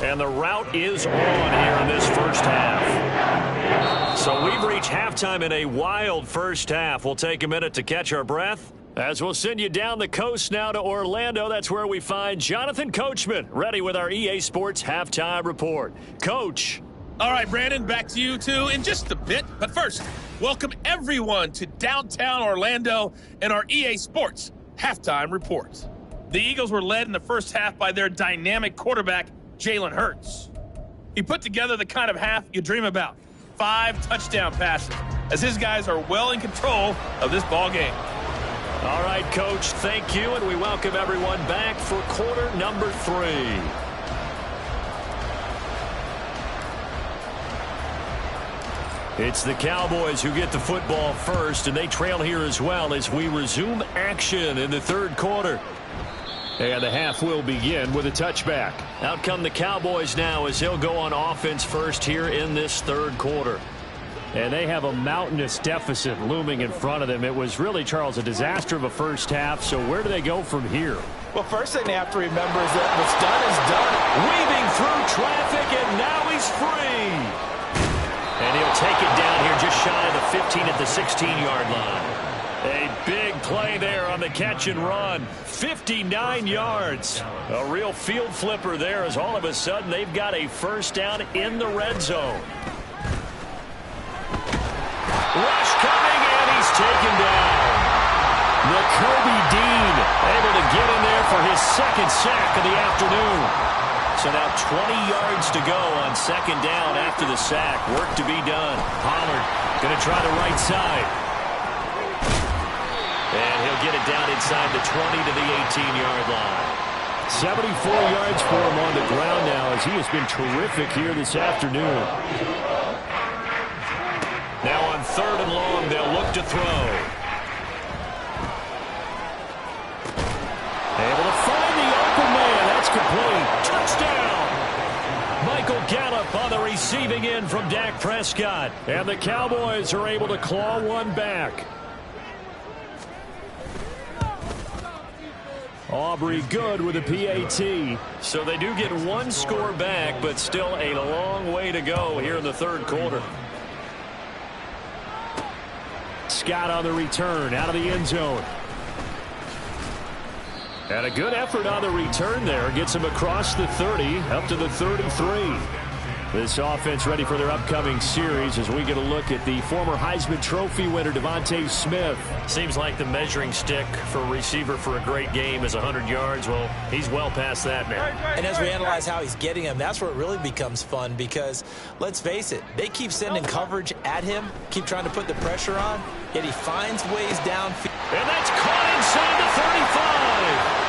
And the route is on here in this first half. So we've reached halftime in a wild first half. We'll take a minute to catch our breath as we'll send you down the coast now to Orlando. That's where we find Jonathan Coachman, ready with our EA Sports Halftime Report. Coach. All right, Brandon, back to you two in just a bit. But first, welcome everyone to downtown Orlando and our EA Sports Halftime Report. The Eagles were led in the first half by their dynamic quarterback, Jalen Hurts. He put together the kind of half you dream about. 5 touchdown passes, as his guys are well in control of this ball game. All right, Coach, thank you, and we welcome everyone back for quarter number 3. It's the Cowboys who get the football first, and they trail here as well as we resume action in the 3rd quarter. And the half will begin with a touchback. Out come the Cowboys now as they'll go on offense first here in this 3rd quarter. And they have a mountainous deficit looming in front of them. It was really, Charles, a disaster of a first half. So where do they go from here? Well, first thing they have to remember is that what's done is done. Weaving through traffic, and now he's free. And he'll take it down here just shy of the 15 at the 16-yard line. A big play there on the catch and run. 59 yards. A real field flipper there as all of a sudden they've got a first down in the red zone. Rush coming, and he's taken down. Kobe Dean able to get in there for his second sack of the afternoon. So now 20 yards to go on second down after the sack. Work to be done. Pollard going to try the right side. And he'll get it down inside the 20 to the 18-yard line. 74 yards for him on the ground now as he has been terrific here this afternoon. Now on third and long, they'll look to throw. Able to find the open man. That's complete. Touchdown. Michael Gallup on the receiving end from Dak Prescott. And the Cowboys are able to claw one back. Aubrey good with a PAT. So they do get one score back, but still a long way to go here in the third quarter. Scott on the return out of the end zone. And a good effort on the return there. Gets him across the 30, up to the 33. This offense ready for their upcoming series as we get a look at the former Heisman Trophy winner, Devontae Smith. Seems like the measuring stick for a receiver for a great game is 100 yards. Well, he's well past that now. And as we analyze how he's getting them, that's where it really becomes fun because, let's face it, they keep sending coverage at him, keep trying to put the pressure on, yet he finds ways downfield. And that's caught inside the 35.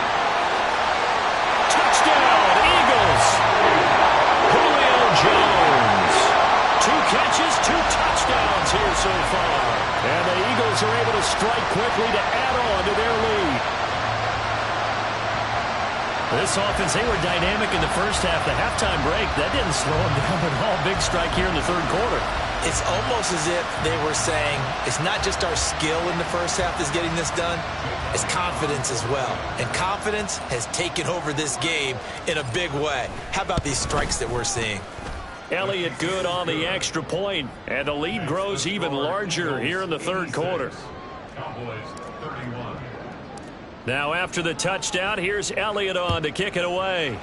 Touchdown, Eagles. Julio Jones. 2 catches, 2 touchdowns here so far. And the Eagles are able to strike quickly to add on to their lead. This offense, they were dynamic in the first half. The halftime break, that didn't slow them down at all. Big strike here in the third quarter. It's almost as if they were saying, it's not just our skill in the first half that's getting this done, it's confidence as well. And confidence has taken over this game in a big way. How about these strikes that we're seeing? Elliott good on the extra point, and the lead grows even larger here in the third quarter. Cowboys 31. Now after the touchdown, here's Elliott on to kick it away.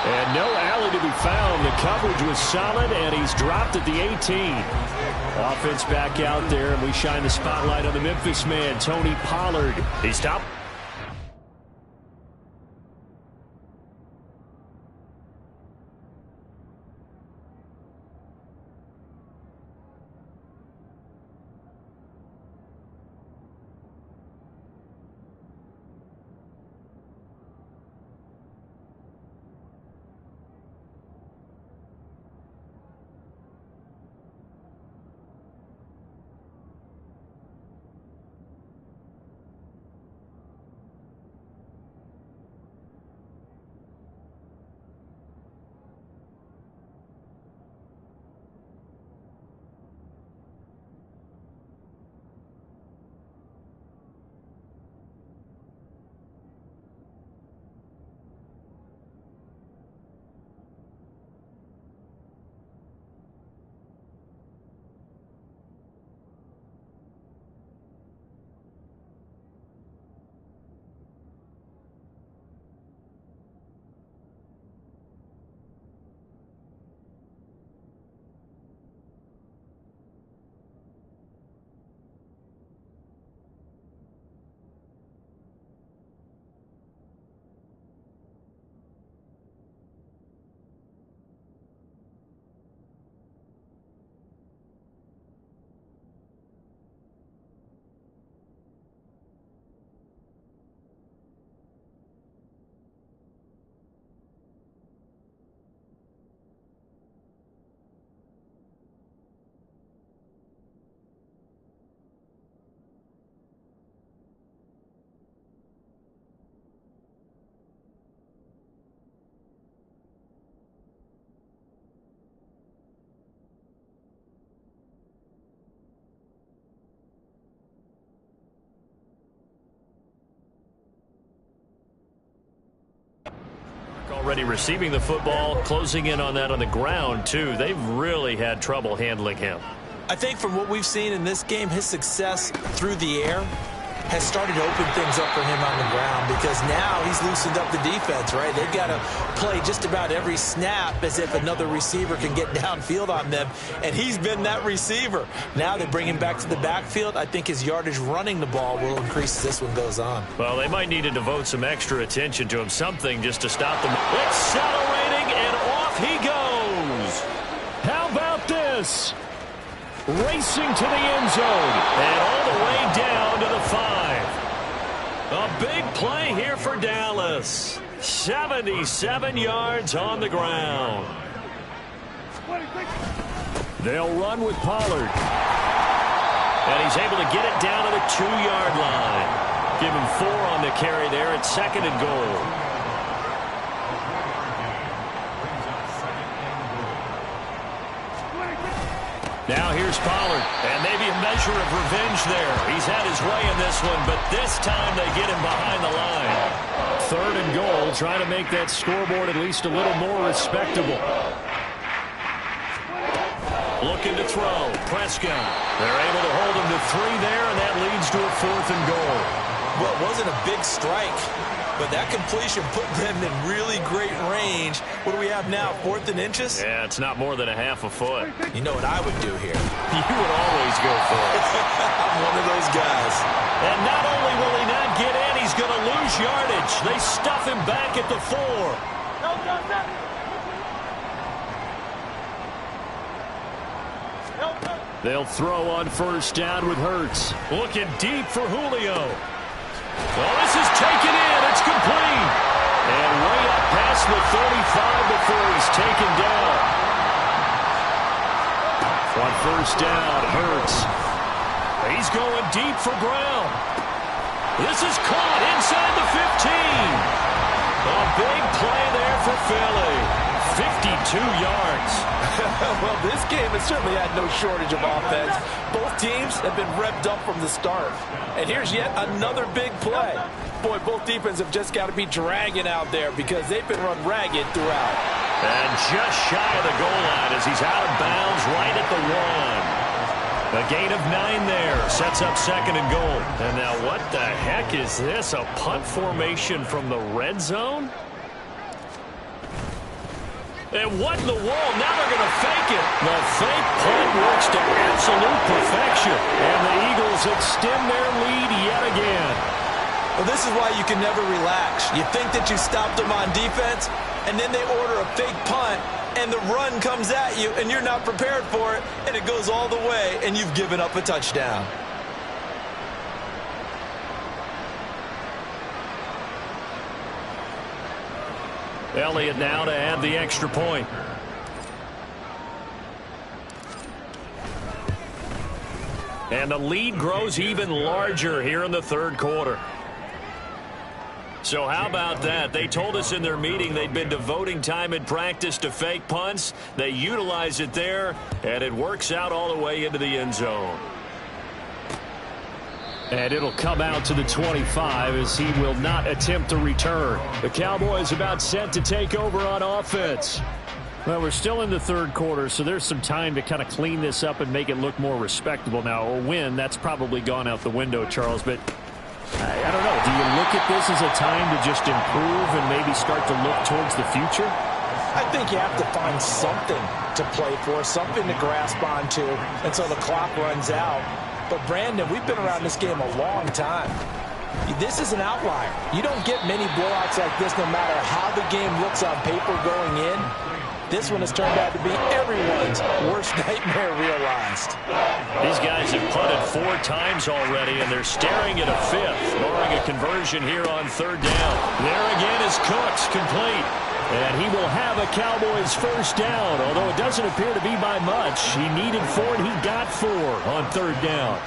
And no alley to be found. The coverage was solid, and he's dropped at the 18. Offense back out there, and we shine the spotlight on the Memphis man, Tony Pollard. He stopped. Already receiving the football, closing in on that on the ground, too. They've really had trouble handling him. I think from what we've seen in this game, his success through the air has started to open things up for him on the ground, because now he's loosened up the defense, right? They've got to play just about every snap as if another receiver can get downfield on them, and he's been that receiver. Now they bring him back to the backfield. I think his yardage running the ball will increase as this one goes on. Well, they might need to devote some extra attention to him, something just to stop them. Accelerating, and off he goes. How about this? Racing to the end zone, and all the way down to the 5. A big play here for Dallas. 77 yards on the ground. They'll run with Pollard. And he's able to get it down to the 2-yard line. Give him 4 on the carry there at 2nd and goal. Now here's Pollard, and maybe a measure of revenge there. He's had his way in this one, but this time they get him behind the line. 3rd and goal, trying to make that scoreboard at least a little more respectable. Looking to throw. Prescott. They're able to hold him to 3 there, and that leads to a 4th and goal. Well, it wasn't a big strike, but that completion put them in really great range. What do we have now, 4th and inches? Yeah, it's not more than a half a foot. You know what I would do here? You would always go for it. I'm one of those guys. And not only will he not get in, he's going to lose yardage. They stuff him back at the 4. They'll throw on 1st down with Hurts. Looking deep for Julio. Well, this is taken in. It's complete. And way up past the 35 before he's taken down. On 1st down, Hurts. He's going deep for Brown. This is caught inside the 15. A big play there for Philly. 52 yards. Well, this game has certainly had no shortage of offense. Both teams have been revved up from the start. And here's yet another big play. Boy, both defenses have just got to be dragging out there because they've been run ragged throughout. And just shy of the goal line as he's out of bounds right at the 1. A gain of 9 there. Sets up 2nd and goal. And now what the heck is this? A punt formation from the red zone? And what in the wall? Now they're going to fake it. The fake punt works to absolute perfection. And the Eagles extend their lead yet again. Well, this is why you can never relax. You think that you stopped them on defense, and then they order a fake punt, and the run comes at you, and you're not prepared for it, and it goes all the way, and you've given up a touchdown. Elliott now to add the extra point. And the lead grows even larger here in the 3rd quarter. So how about that? They told us in their meeting they'd been devoting time in practice to fake punts. They utilize it there, and it works out all the way into the end zone. And it'll come out to the 25 as he will not attempt to return. The Cowboys about set to take over on offense. Well, we're still in the 3rd quarter, so there's some time to kind of clean this up and make it look more respectable now. A win, that's probably gone out the window, Charles, but I don't know. Do you look at this as a time to just improve and maybe start to look towards the future? I think you have to find something to play for, something to grasp onto until the clock runs out. But, Brandon, we've been around this game a long time. This is an outlier. You don't get many blowouts like this no matter how the game looks on paper going in. This one has turned out to be everyone's worst nightmare realized. These guys have punted 4 times already, and they're staring at a 5th, barring a conversion here on 3rd down. There again is Cooks, complete. And he will have a Cowboys 1st down, although it doesn't appear to be by much. He needed 4, and he got 4 on 3rd down.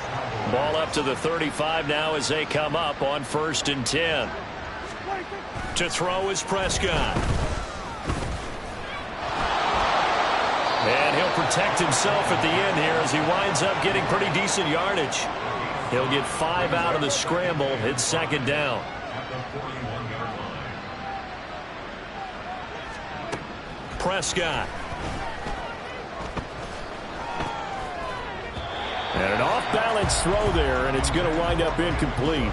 Ball up to the 35 now as they come up on 1st and 10. To throw is Prescott. And he'll protect himself at the end here as he winds up getting pretty decent yardage. He'll get 5 out of the scramble. It's 2nd down. Prescott. And an off-balance throw there, and it's going to wind up incomplete.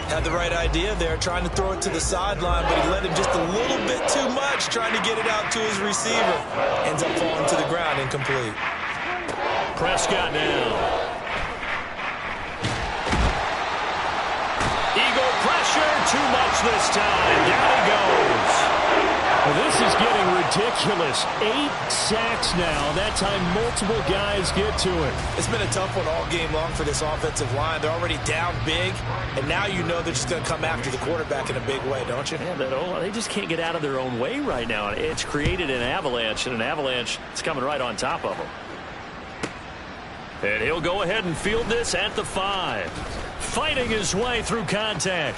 Had the right idea there, trying to throw it to the sideline, but he let him just a little bit too much, trying to get it out to his receiver. Ends up falling to the ground, incomplete. Prescott now. Eagle pressure, too much this time. Down he goes. Well, this is getting ridiculous. 8 sacks now. That time multiple guys get to it. It's been a tough one all game long for this offensive line. They're already down big, and now you know they're just going to come after the quarterback in a big way, don't you? Yeah, they just can't get out of their own way right now. It's created an avalanche, and an avalanche is coming right on top of them. And he'll go ahead and field this at the 5. Fighting his way through contact.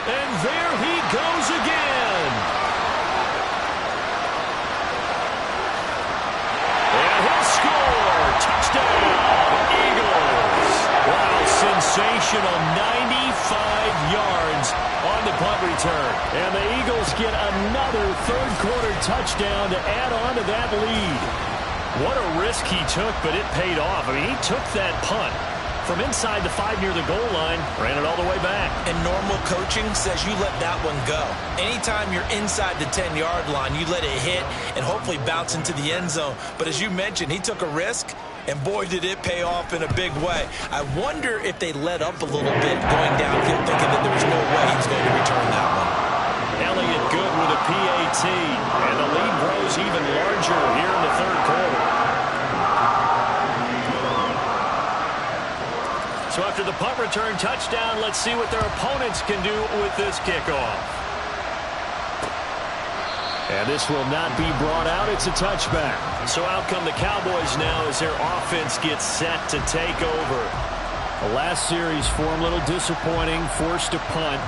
And there he goes again. And he'll score. Touchdown, Eagles. Wow, sensational 95 yards on the punt return. And the Eagles get another third-quarter touchdown to add on to that lead. What a risk he took, but it paid off. I mean, he took that punt from inside the 5 near the goal line, ran it all the way back. And normal coaching says you let that one go. Anytime you're inside the 10-yard line, you let it hit and hopefully bounce into the end zone. But as you mentioned, he took a risk, and boy, did it pay off in a big way. I wonder if they let up a little bit going downfield, thinking that there was no way he was going to return that one. Elliott good with a PAT, and the lead grows even larger here in the third quarter. So after the punt return touchdown, let's see what their opponents can do with this kickoff. And this will not be brought out. It's a touchback. So out come the Cowboys now as their offense gets set to take over. The last series for them, a little disappointing, forced to punt.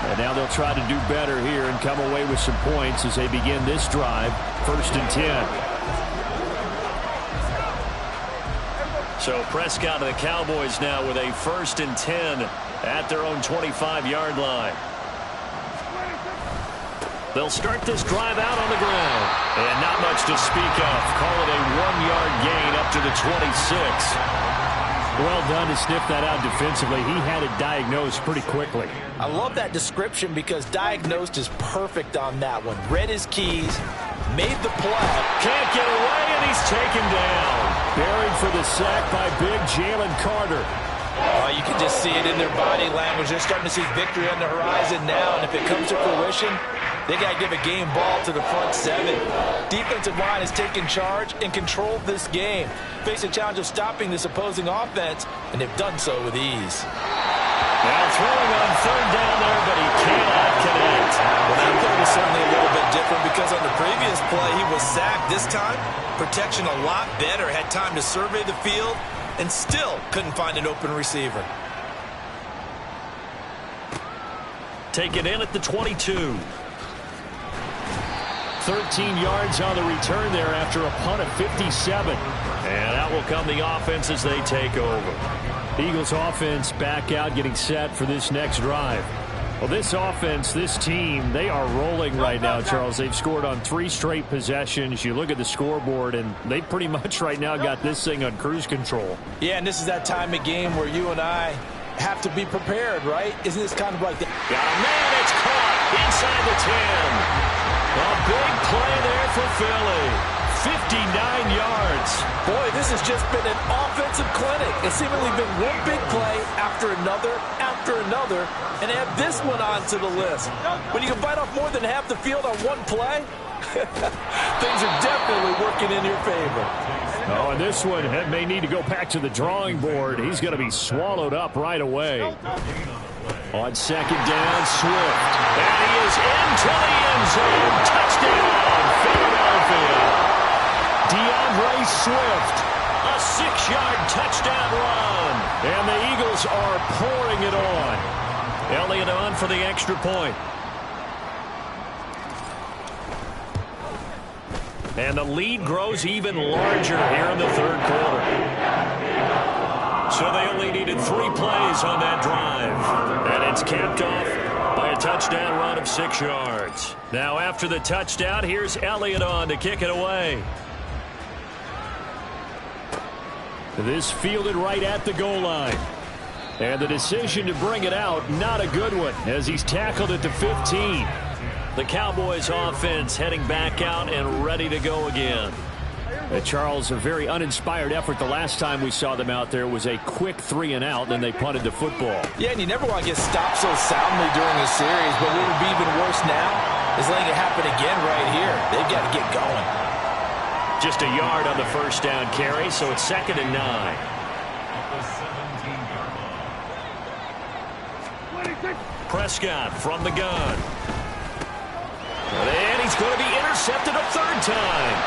And now they'll try to do better here and come away with some points as they begin this drive, 1st and 10. So Prescott and the Cowboys now with a 1st and 10 at their own 25-yard line. They'll start this drive out on the ground. And not much to speak of. Call it a 1-yard gain up to the 26. Well done to sniff that out defensively. He had it diagnosed pretty quickly. I love that description because diagnosed is perfect on that one. Read his keys, made the play. Can't get away, and he's taken down. Buried for the sack by big Jalen Carter. You can just see it in their body language. They're starting to see victory on the horizon now, and if it comes to fruition, they got to give a game ball to the front 7. Defensive line has taken charge and controlled this game. Face a challenge of stopping this opposing offense, and they've done so with ease. Now throwing on 3rd down there, but he cannot connect. Well, that play was certainly a little bit different because on the previous play, he was sacked. This time, protection a lot better. Had time to survey the field and still couldn't find an open receiver. Take it in at the 22. 13 yards on the return there after a punt of 57. And out will come the offense as they take over. The Eagles offense back out, getting set for this next drive. Well, this offense, this team, they are rolling right now, Charles. They've scored on 3 straight possessions. You look at the scoreboard, and they pretty much right now got this thing on cruise control. Yeah, and this is that time of game where you and I have to be prepared, right? Isn't this kind of like the... Got a man, it's caught inside the 10. A big play there for Philly. 59 yards. Boy, this has just been an offensive clinic. It's seemingly been one big play after another, and add this one onto the list. When you can bite off more than half the field on one play, things are definitely working in your favor. Oh, and this one may need to go back to the drawing board. He's going to be swallowed up right away. On 2nd down, Swift. And he is into the end zone. Touchdown, Philadelphia. DeAndre Swift, a 6-yard touchdown run. And the Eagles are pouring it on. Elliott on for the extra point. And the lead grows even larger here in the third quarter. So they only needed 3 plays on that drive. And it's capped off by a touchdown run of 6 yards. Now after the touchdown, here's Elliott on to kick it away. This fielded right at the goal line. And the decision to bring it out, not a good one, as he's tackled at the 15. The Cowboys offense heading back out and ready to go again. Charles, a very uninspired effort. The last time we saw them out there was a quick 3-and-out, then they punted the football. Yeah, and you never want to get stopped so soundly during a series, but what would be even worse now is letting it happen again right here. They've got to get going. Just a yard on the first down carry, so it's 2nd and 9. Prescott from the gun. And he's going to be intercepted a 3rd time.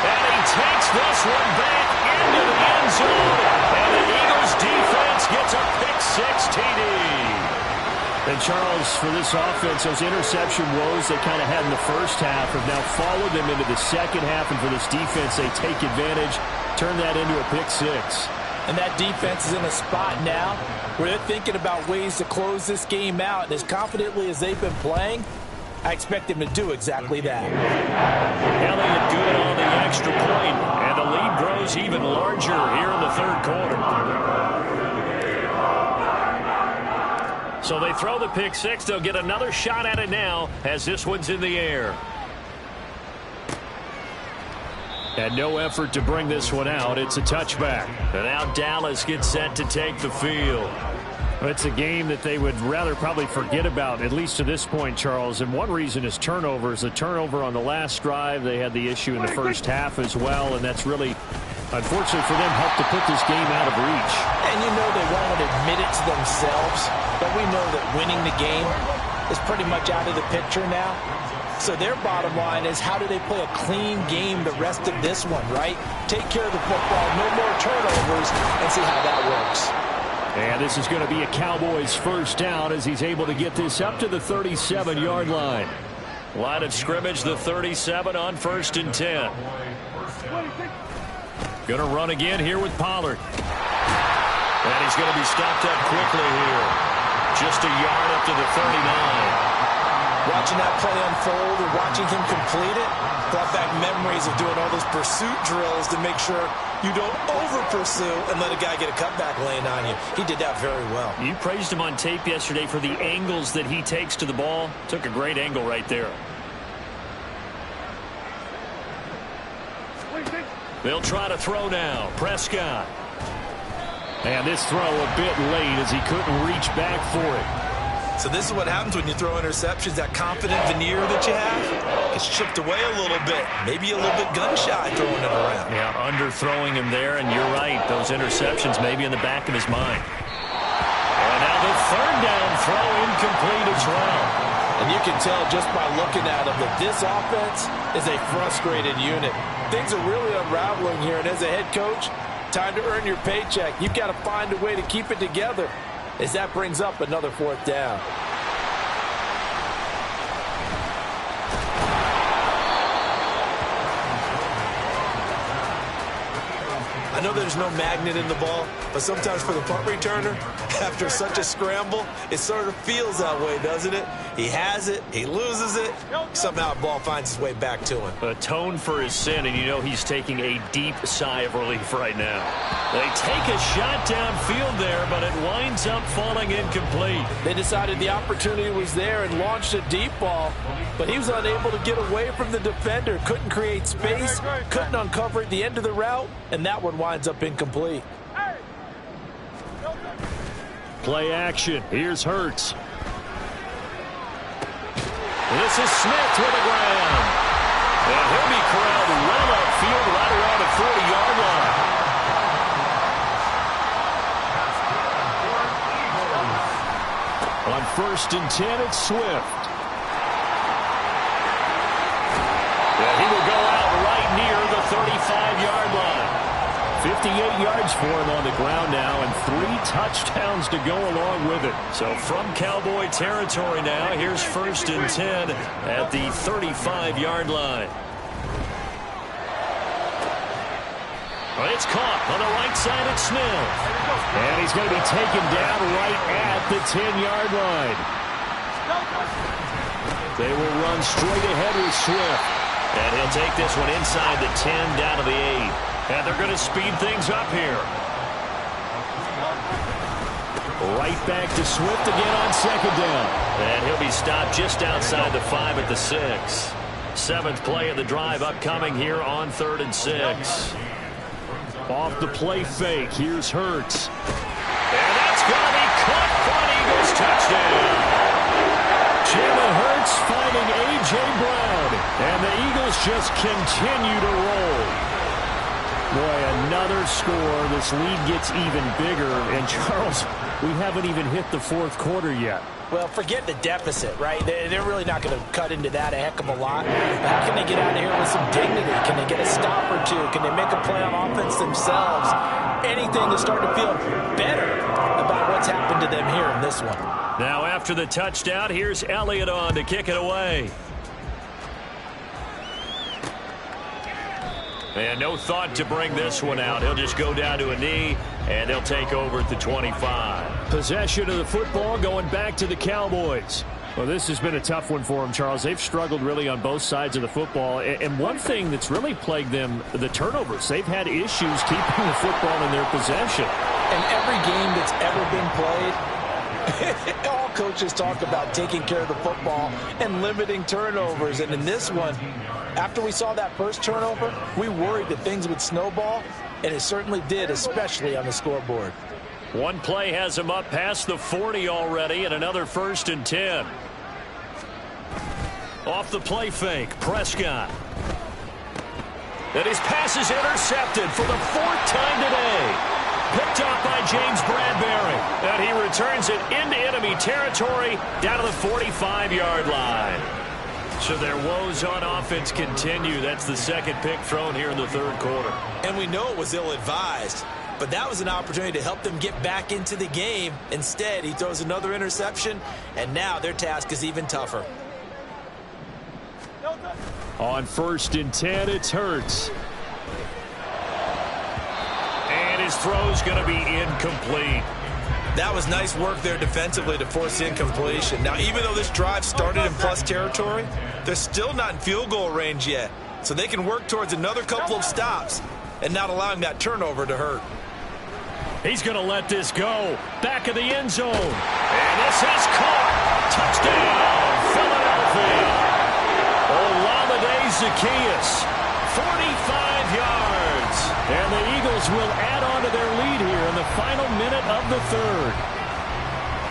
And he takes this one back into the end zone. And the Eagles defense gets a pick-6 TD. And Charles, for this offense, those interception woes they kind of had in the first half have now followed them into the second half. And for this defense, they take advantage, turn that into a pick-6. And that defense is in a spot now where they're thinking about ways to close this game out. And as confidently as they've been playing, I expect them to do exactly that. Elliott good on the extra point, and the lead grows even larger here in the 3rd quarter. So they throw the pick-6. They'll get another shot at it now as this one's in the air. And no effort to bring this one out. It's a touchback. And now Dallas gets set to take the field. It's a game that they would rather probably forget about, at least to this point, Charles. And one reason is turnovers. A turnover on the last drive. They had the issue in the first half as well, and that's really, unfortunately for them, helped to put this game out of reach. And you know they won't admit it to themselves, but we know that winning the game is pretty much out of the picture now. So their bottom line is, how do they play a clean game the rest of this one, right? Take care of the football, no more turnovers, and see how that works. And this is going to be a Cowboys first down as he's able to get this up to the 37-yard line. Line of scrimmage, the 37 on 1st and 10. Going to run again here with Pollard. And he's going to be stopped up quickly here. Just a yard up to the 39. Watching that play unfold and watching him complete it brought back memories of doing all those pursuit drills to make sure you don't over-pursue and let a guy get a cutback lane on you. He did that very well. You praised him on tape yesterday for the angles that he takes to the ball. Took a great angle right there. They'll try to throw now. Prescott. And this throw a bit late as he couldn't reach back for it. So this is what happens when you throw interceptions. That confident veneer that you have gets chipped away a little bit. Maybe a little bit gun-shy throwing it around. Yeah, underthrowing him there, and you're right. Those interceptions maybe in the back of his mind. And now the 3rd down throw incomplete as well. And you can tell just by looking at him that this offense is a frustrated unit. Things are really unraveling here, and as a head coach, time to earn your paycheck. You've got to find a way to keep it together, as that brings up another 4th down. I know there's no magnet in the ball, but sometimes for the punt returner, after such a scramble, it sort of feels that way, doesn't it? He has it, he loses it, somehow the ball finds its way back to him. Atone for his sin, and you know he's taking a deep sigh of relief right now. They take a shot downfield there, but it winds up falling incomplete. They decided the opportunity was there and launched a deep ball, but he was unable to get away from the defender, couldn't create space, couldn't uncover at the end of the route, and that one winds up incomplete. Play action. Here's Hurts. This is Smith with the ground. And he'll be corralled well upfield right around the 40-yard line. On 1st and 10, it's Swift. And he will go out right near the 35-yard line. 58 yards for him on the ground now, and 3 touchdowns to go along with it. So from Cowboy territory now, here's 1st and 10 at the 35-yard line. Well, it's caught on the right side at Smith. And he's going to be taken down right at the 10-yard line. They will run straight ahead with Swift. And he'll take this one inside the 10 down to the 8. And they're going to speed things up here. Right back to Swift again on second down. And he'll be stopped just outside the 5 at the 6. 7th play of the drive upcoming here on 3rd and 6. Off the play fake, here's Hurts. And that's going to be caught for an Eagles touchdown. Jalen Hurts finding A.J. Brown. And the Eagles just continue to roll. Boy, another score. This lead gets even bigger. And Charles, we haven't even hit the 4th quarter yet. Well, forget the deficit, right? They're really not going to cut into that a heck of a lot. But how can they get out of here with some dignity? Can they get a stop or two? Can they make a play on offense themselves? Anything to start to feel better about what's happened to them here in this one. Now after the touchdown, here's Elliott on to kick it away. And no thought to bring this one out. He'll just go down to a knee, and they'll take over at the 25. Possession of the football going back to the Cowboys. Well, this has been a tough one for them, Charles. They've struggled really on both sides of the football. And one thing that's really plagued them, the turnovers. They've had issues keeping the football in their possession. In every game that's ever been played, all coaches talk about taking care of the football and limiting turnovers. And in this one, after we saw that first turnover, we worried that things would snowball, and it certainly did, especially on the scoreboard. One play has him up past the 40 already, and another 1st and 10. Off the play fake, Prescott. And his pass is intercepted for the 4th time today. Picked up by James Bradbury. And he returns it into enemy territory down to the 45-yard line. So their woes on offense continue. That's the 2nd pick thrown here in the 3rd quarter. And we know it was ill-advised, but that was an opportunity to help them get back into the game. Instead, he throws another interception, and now their task is even tougher. On 1st and 10, it's Hurts. And his throw's going to be incomplete. That was nice work there defensively to force the incompletion. Now, even though this drive started in plus territory, they're still not in field goal range yet. So they can work towards another couple of stops and not allowing that turnover to hurt. He's going to let this go. Back of the end zone. And this is caught. Touchdown, Philadelphia. Olamide Zaccheaus, 45 yards. And the Eagles will add on to their lead here in the final minute of the 3rd.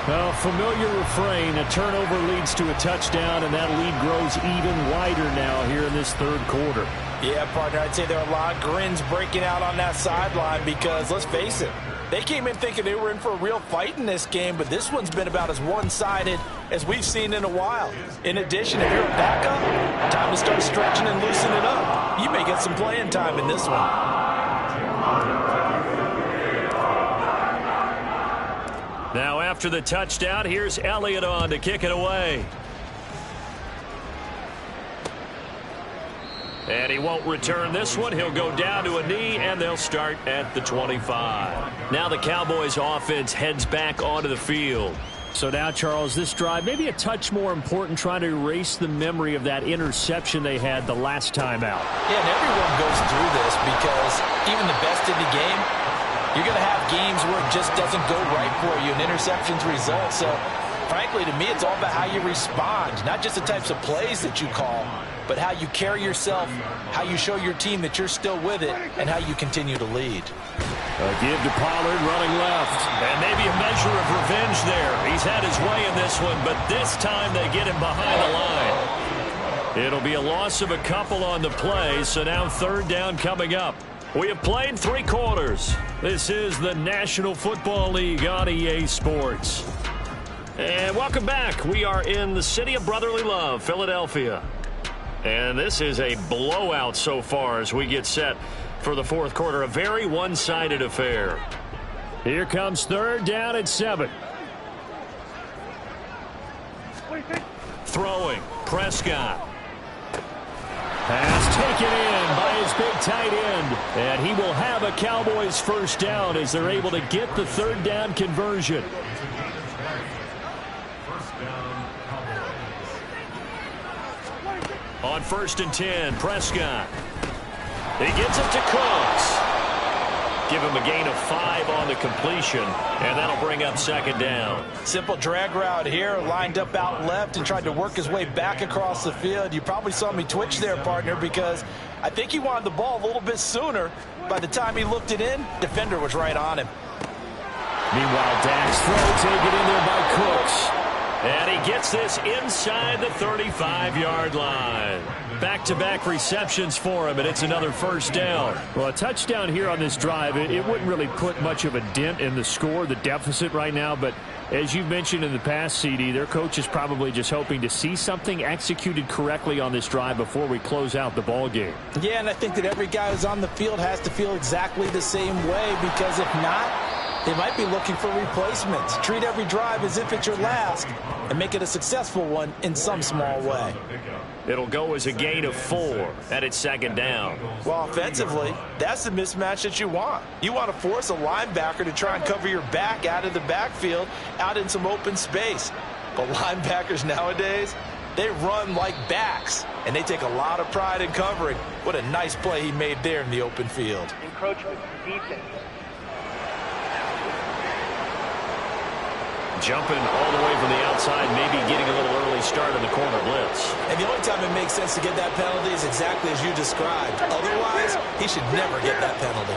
Well, familiar refrain. A turnover leads to a touchdown, and that lead grows even wider now here in this 3rd quarter. Yeah, partner, I'd say there are a lot of grins breaking out on that sideline because, let's face it, they came in thinking they were in for a real fight in this game, but this one's been about as one-sided as we've seen in a while. In addition, if you're a backup, time to start stretching and loosening up. You may get some playing time in this one. Now after the touchdown, here's Elliott on to kick it away. And he won't return this one. He'll go down to a knee, and they'll start at the 25. Now the Cowboys offense heads back onto the field. So now, Charles, this drive may be a touch more important, trying to erase the memory of that interception they had the last time out. Yeah, and everyone goes through this because even the best in the game, you're going to have games where it just doesn't go right for you and interceptions result. So, frankly, to me, it's all about how you respond, not just the types of plays that you call, but how you carry yourself, how you show your team that you're still with it, and how you continue to lead. A give to Pollard running left. And maybe a measure of revenge there. He's had his way in this one, but this time they get him behind the line. It'll be a loss of a couple on the play, so now 3rd down coming up. We have played 3 quarters. This is the National Football League on EA Sports. And welcome back. We are in the city of brotherly love, Philadelphia. And this is a blowout so far as we get set for the 4th quarter. A very one-sided affair. Here comes 3rd down at 7. Throwing, Prescott. Pass taken in by his big tight end. And he will have a Cowboys 1st down as they're able to get the 3rd down conversion. On 1st and 10, Prescott. He gets it to Cooks. give him a gain of 5 on the completion, and that'll bring up second down. Simple drag route here, lined up out left and tried to work his way back across the field. You probably saw me twitch there, partner, because I think he wanted the ball a little bit sooner. By the time he looked it in, defender was right on him. Meanwhile, Dak's throw taken in there by Cooks. And he gets this inside the 35-yard line. Back-to-back receptions for him, and it's another first down. Well, a touchdown here on this drive, it wouldn't really put much of a dent in the score, the deficit right now, but as you've mentioned in the past, CD, their coach is probably just hoping to see something executed correctly on this drive before we close out the ball game. Yeah, and I think that every guy who's on the field has to feel exactly the same way, because if not, they might be looking for replacements. Treat every drive as if it's your last and make it a successful one in some small way. It'll go as a gain of 4, and it's second down. Well, offensively, that's the mismatch that you want. You want to force a linebacker to try and cover your back out of the backfield, out in some open space. But linebackers nowadays, they run like backs, and they take a lot of pride in covering. What a nice play he made there in the open field. Encroachment, defense. Jumping all the way from the outside, maybe getting a little early start in the corner blitz. And the only time it makes sense to get that penalty is exactly as you described. Otherwise, he should never get that penalty.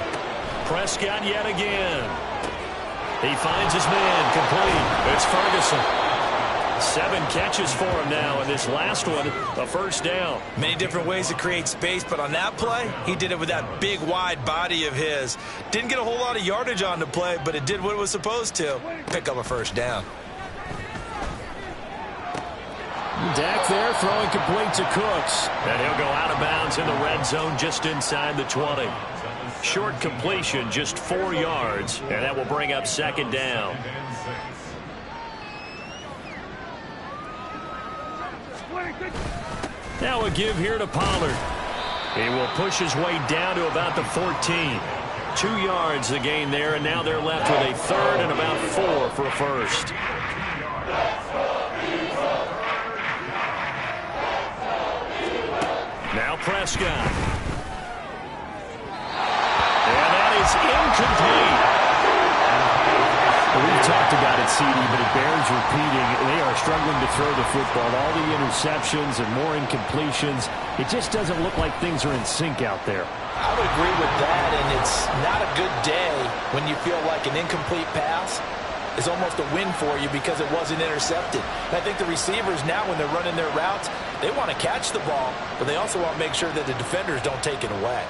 Prescott yet again. He finds his man, complete. It's Ferguson. 7 catches for him now, and this last one, a first down. Many different ways to create space, but on that play, he did it with that big, wide body of his. Didn't get a whole lot of yardage on the play, but it did what it was supposed to. Pick up a first down. Dak there throwing complete to Cooks. And he'll go out of bounds in the red zone just inside the 20. Short completion, just 4 yards, and that will bring up second down. Now a give here to Pollard. He will push his way down to about the 14. 2 yards the gain there, and now they're left with a third and about 4 for a first. Now Prescott. And that is incomplete. We've talked about it, CD, but it bears repeating. They are struggling to throw the football. All the interceptions and more incompletions. It just doesn't look like things are in sync out there. I would agree with that, and it's not a good day when you feel like an incomplete pass is almost a win for you because it wasn't intercepted. And I think the receivers now, when they're running their routes, they want to catch the ball, but they also want to make sure that the defenders don't take it away.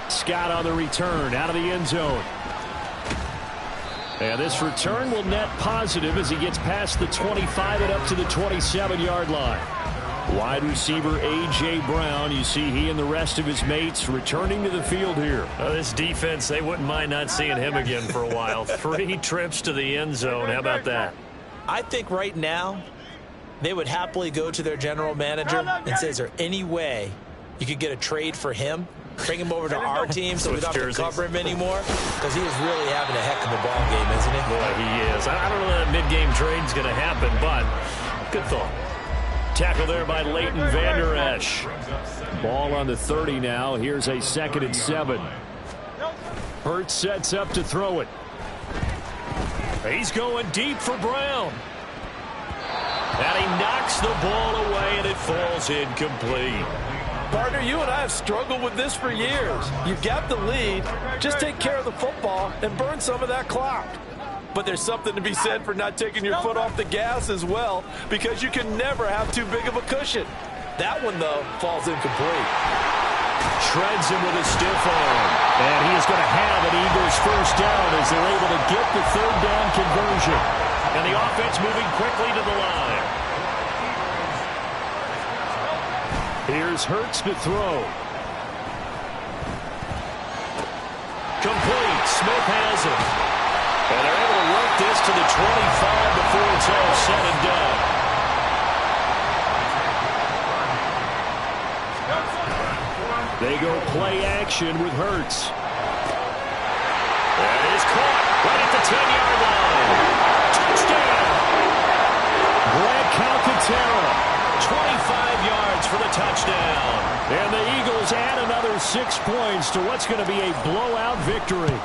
Scott on the return out of the end zone. And this return will net positive as he gets past the 25 and up to the 27-yard line. Wide receiver A.J. Brown, you see he and the rest of his mates returning to the field here. This defense, they wouldn't mind not seeing him again for a while. 3 trips to the end zone. How about that? I think right now they would happily go to their general manager and say, is there any way you could get a trade for him? Bring him over to our team so we don't have to cover him anymore, because he is really having a heck of a ball game, isn't he? Boy, he is. I don't know that mid-game trade's going to happen, but good thought. Tackle there by Leighton Vander Esch. Ball on the 30 now. Here's a 2nd and 7. Hurts sets up to throw it. He's going deep for Brown. And he knocks the ball away, and it falls incomplete. Partner, you and I have struggled with this for years. You've got the lead. Just take care of the football and burn some of that clock. But there's something to be said for not taking your foot off the gas as well, because you can never have too big of a cushion. That one, though, falls incomplete. Shreds him with a stiff arm. And he is going to have an Eagles first down as they're able to get the 3rd down conversion. And the offense moving quickly to the line. Here's Hurts to throw. Complete. Smith has it. And they're able to work this to the 25 before it's all said and done. They go play action with Hurts. That is caught right at the 10-yard line. Touchdown. Brad Calcaterra. 25 yards for the touchdown. And the Eagles add another 6 points to what's going to be a blowout victory.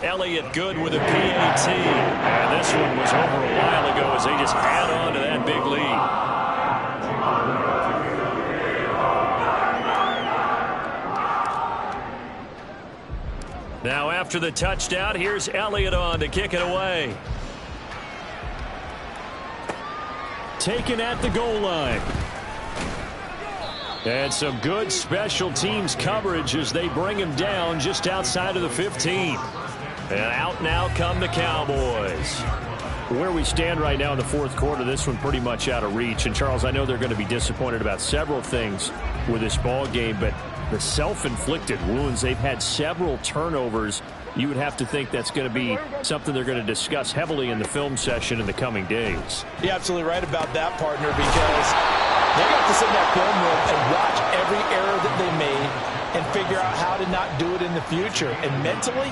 Elliott good with a PAT. And this one was over a while ago as they just add on to that big lead. Now after the touchdown, here's Elliott on to kick it away. Taken at the goal line. And some good special teams coverage as they bring him down just outside of the 15. And out now come the Cowboys. Where we stand right now in the fourth quarter, this one pretty much out of reach. And, Charles, I know they're going to be disappointed about several things with this ball game, but the self-inflicted wounds, they've had several turnovers. You would have to think that's going to be something they're going to discuss heavily in the film session in the coming days. You're absolutely right about that, partner, because they're going to have to sit in that film room and watch every error that they made and figure out how to not do it in the future. And mentally,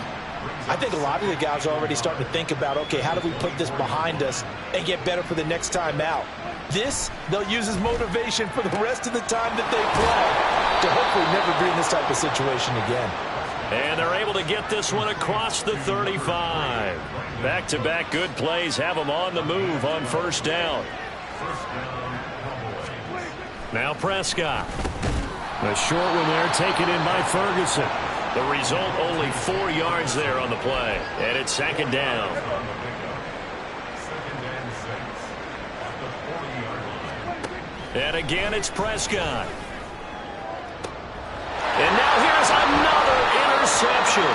I think a lot of the guys are already starting to think about, okay, how do we put this behind us and get better for the next time out? This, they'll use as motivation for the rest of the time that they play to hopefully never be in this type of situation again. And they're able to get this one across the 35. Back-to-back good plays have them on the move on first down. Now Prescott. A short one there taken in by Ferguson. The result, only 4 yards there on the play. And it's second down. And again, it's Prescott. And now here's another interception.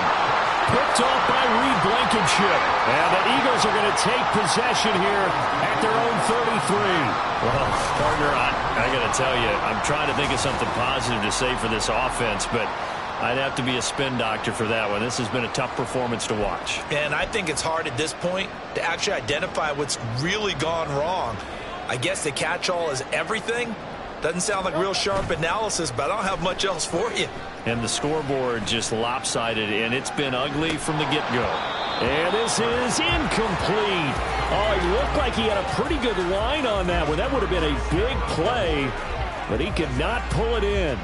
Picked off by Reed Blankenship. And the Eagles are going to take possession here at their own 33. Well, partner, I got to tell you, I'm trying to think of something positive to say for this offense, but I'd have to be a spin doctor for that one. This has been a tough performance to watch. And I think it's hard at this point to actually identify what's really gone wrong. I guess the catch-all is everything. Doesn't sound like real sharp analysis, but I don't have much else for you. And the scoreboard just lopsided, and it's been ugly from the get-go. And this is incomplete. Oh, he looked like he had a pretty good line on that one. That would have been a big play, but he could not pull it in.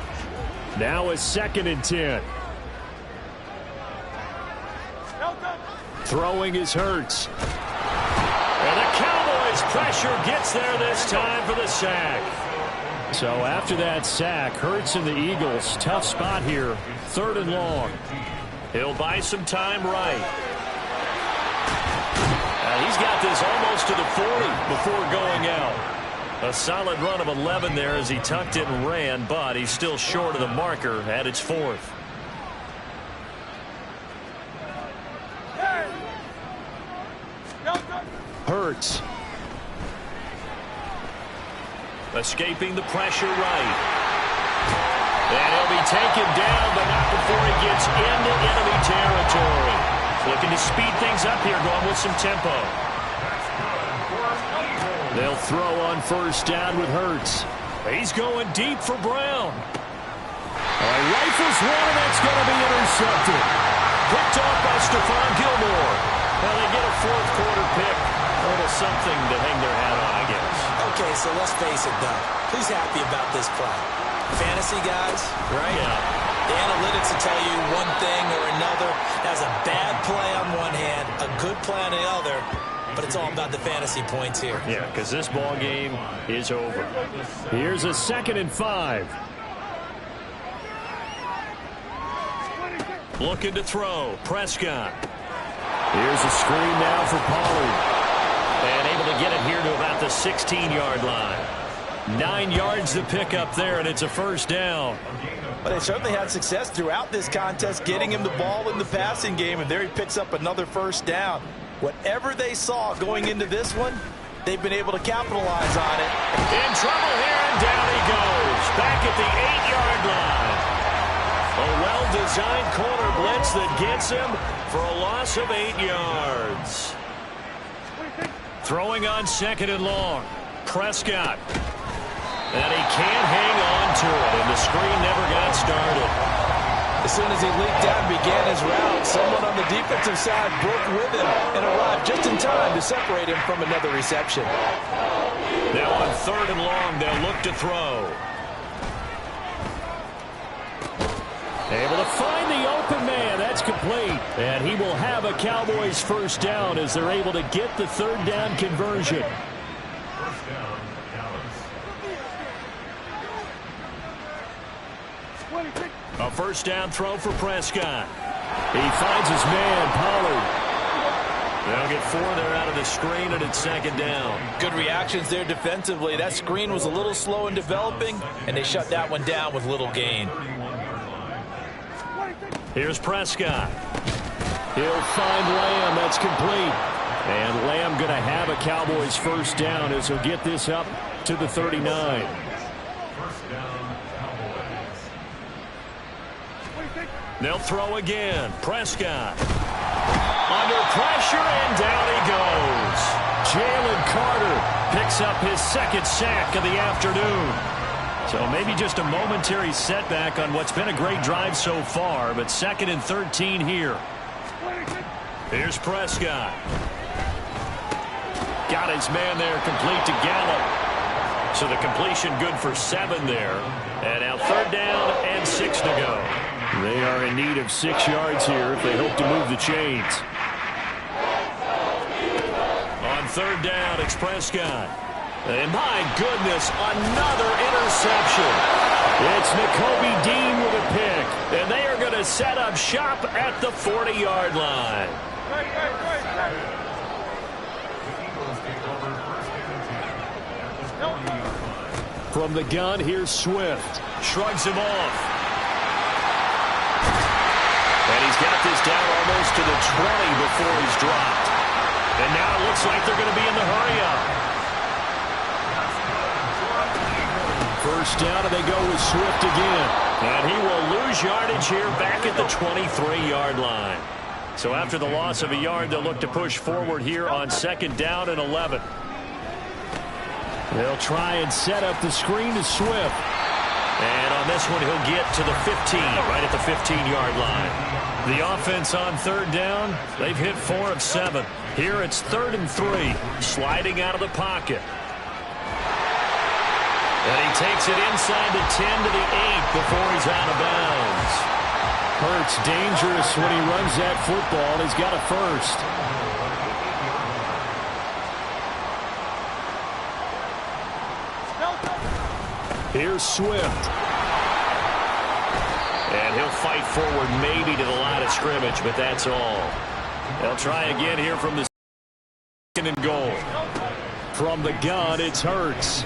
Now a 2nd and 10. Throwing is Hurts. And the Cowboys pressure gets there this time for the sack. So after that sack, Hurts and the Eagles, tough spot here, 3rd and long. He'll buy some time right. He's got this almost to the 40 before going out. A solid run of 11 there as he tucked it and ran, but he's still short of the marker at its 4th. Hurts. Escaping the pressure right. And he'll be taken down, but not before he gets into enemy territory. Looking to speed things up here, going with some tempo. They'll throw on first down with Hurts. He's going deep for Brown. Rifles one, and that's going to be intercepted. Picked off by Stephon Gilmore. Well, they get a 4th quarter pick. A little something to hang their hat on, I guess. Okay, so let's face it, though. Who's happy about this play? Fantasy guys, right? Yeah. The analytics will tell you one thing or another. That's a bad play on one hand, a good play on the other, but it's all about the fantasy points here. Yeah, because this ball game is over. Here's a 2nd and 5. Looking to throw. Prescott. Here's a screen now for Pollard. And able to get it here to about the 16-yard line. 9 yards to pick up there, and it's a first down. But they certainly had success throughout this contest, getting him the ball in the passing game, and there he picks up another first down. Whatever they saw going into this one, they've been able to capitalize on it. In trouble here, and down he goes. Back at the 8-yard line. A well-designed corner blitz that gets him for a loss of 8 yards. Throwing on 2nd and long. Prescott. And he can't hang on to it, and the screen never got started. As soon as he leaked out and began his route, someone on the defensive side broke with him and arrived just in time to separate him from another reception. Now on 3rd and long, they'll look to throw. Able to find the open man. That's complete. And he will have a Cowboys first down as they're able to get the 3rd down conversion. First down, Dallas. A first down throw for Prescott. He finds his man, Pollard. They'll get 4 there out of the screen, and it's 2nd down. Good reactions there defensively. That screen was a little slow in developing, and they shut that one down with little gain. Here's Prescott. He'll find Lamb. That's complete. And Lamb going to have a Cowboys first down as he'll get this up to the 39. First down, Cowboys. They'll throw again. Prescott. Under pressure, and down he goes. Jalen Carter picks up his 2nd sack of the afternoon. So maybe just a momentary setback on what's been a great drive so far, but 2nd and 13 here. Here's Prescott. Got his man there, complete to Gallup. So the completion good for 7 there. And now 3rd down and 6 to go. They are in need of 6 yards here if they hope to move the chains. On 3rd down, it's Prescott. And my goodness, another interception. It's Nakobe Dean with a pick. And they are going to set up shop at the 40-yard line. From the gun, here's Swift. Shrugs him off. And he's got this down almost to the 20 before he's dropped. And now it looks like they're going to be in the hurry-up. First down, and they go with Swift again. And he will lose yardage here back at the 23-yard line. So after the loss of a yard, they'll look to push forward here on 2nd down and 11. They'll try and set up the screen to Swift. And on this one, he'll get to the 15, right at the 15-yard line. The offense on 3rd down, they've hit 4 of 7. Here it's 3rd and 3, sliding out of the pocket. And he takes it inside the 10 to the 8 before he's out of bounds. Hurts dangerous when he runs that football. He's got a first. Here's Swift. And he'll fight forward maybe to the line of scrimmage, but that's all. They'll try again here from the 2nd and goal. From the gun, it's Hurts.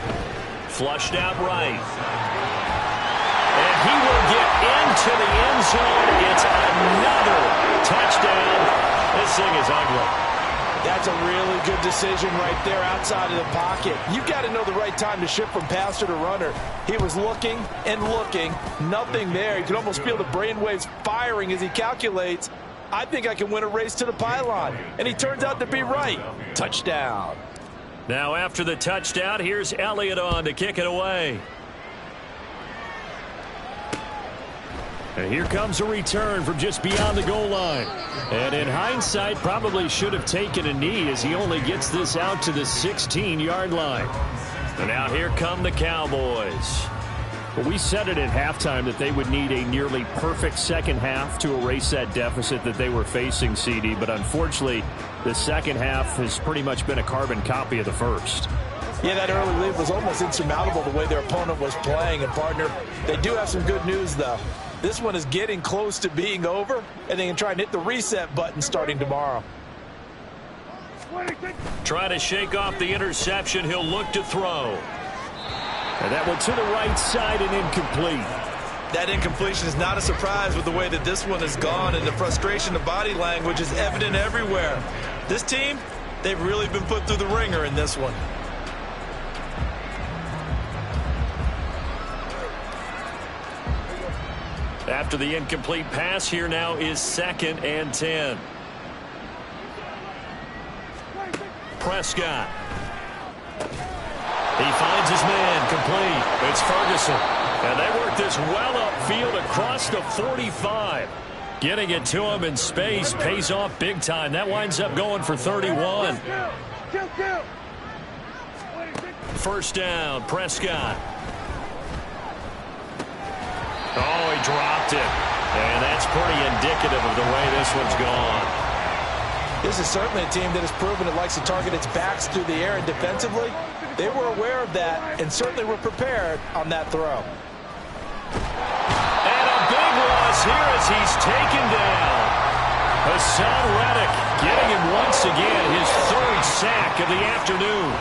Flushed out right. And he will get into the end zone. It's another touchdown. This thing is ugly. That's a really good decision right there outside of the pocket. You've got to know the right time to shift from passer to runner. He was looking and looking. Nothing there. You can almost feel the brainwaves firing as he calculates, I think I can win a race to the pylon. And he turns out to be right. Touchdown. Now after the touchdown, here's Elliott on to kick it away. And here comes a return from just beyond the goal line. And in hindsight, probably should have taken a knee as he only gets this out to the 16-yard line. And now here come the Cowboys. Well, we said it at halftime that they would need a nearly perfect second half to erase that deficit that they were facing, CD. But unfortunately, the second half has pretty much been a carbon copy of the first. Yeah, that early lead was almost insurmountable the way their opponent was playing. And, partner, they do have some good news, though. This one is getting close to being over, and they can try and hit the reset button starting tomorrow. Try to shake off the interception. He'll look to throw. And that one to the right side and incomplete. That incompletion is not a surprise with the way that this one has gone, and the frustration of body language is evident everywhere. This team, they've really been put through the ringer in this one. After the incomplete pass, here now is 2nd and 10. Prescott. He finds his man, complete. It's Ferguson. And they work this well upfield across the 45. Getting it to him in space pays off big time. That winds up going for 31. first down. Prescott. Oh, he dropped it. And that's pretty indicative of the way this one's gone. This is certainly a team that has proven it likes to target its backs through the air, and defensively, they were aware of that and certainly were prepared on that throw. And a big loss here as he's taken down. Hassan Reddick getting him once again, his third sack of the afternoon.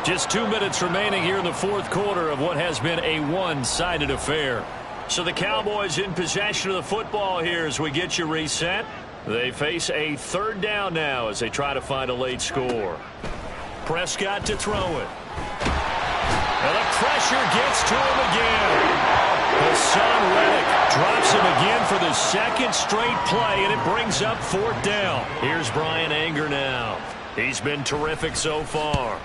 Just 2 minutes remaining here in the fourth quarter of what has been a one-sided affair. So the Cowboys in possession of the football here as we get you reset. They face a third down now as they try to find a late score. Prescott to throw it. And the pressure gets to him again. Hassan Reddick drops him again for the second straight play, and it brings up fourth down. Here's Brian Anger now. He's been terrific so far.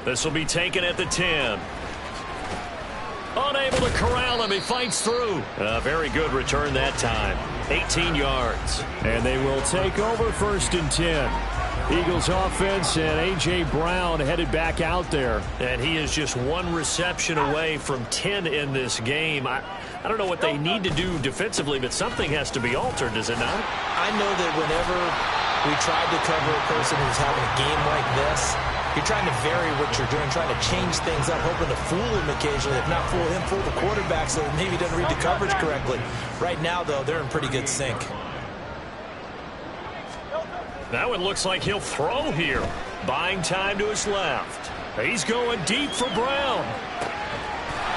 This will be taken at the 10. Unable to corral him. He fights through. A very good return that time. 18 yards. And they will take over first and 10. Eagles offense and A.J. Brown headed back out there. And he is just one reception away from 10 in this game. I don't know what they need to do defensively, but something has to be altered, does it not? I know that whenever we tried to cover a person who's having a game like this, you're trying to vary what you're doing, trying to change things up, hoping to fool him occasionally. If not fool him, fool the quarterback so that maybe he doesn't read the coverage correctly. Right now, though, they're in pretty good sync. Now it looks like he'll throw here. Buying time to his left. He's going deep for Brown.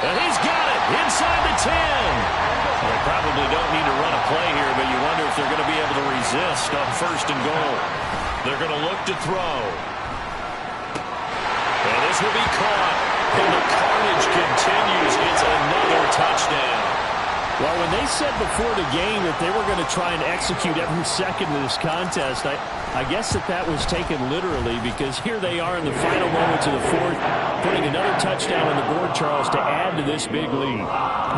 And he's got it inside the 10. Well, they probably don't need to run a play here, but you wonder if they're going to be able to resist on first and goal. They're going to look to throw. And this will be caught. And the carnage continues. It's another touchdown. Well, when they said before the game that they were going to try and execute every second of this contest, I guess that was taken literally, because here they are in the final moments of the fourth, putting another touchdown on the board, Charles, to add to this big lead.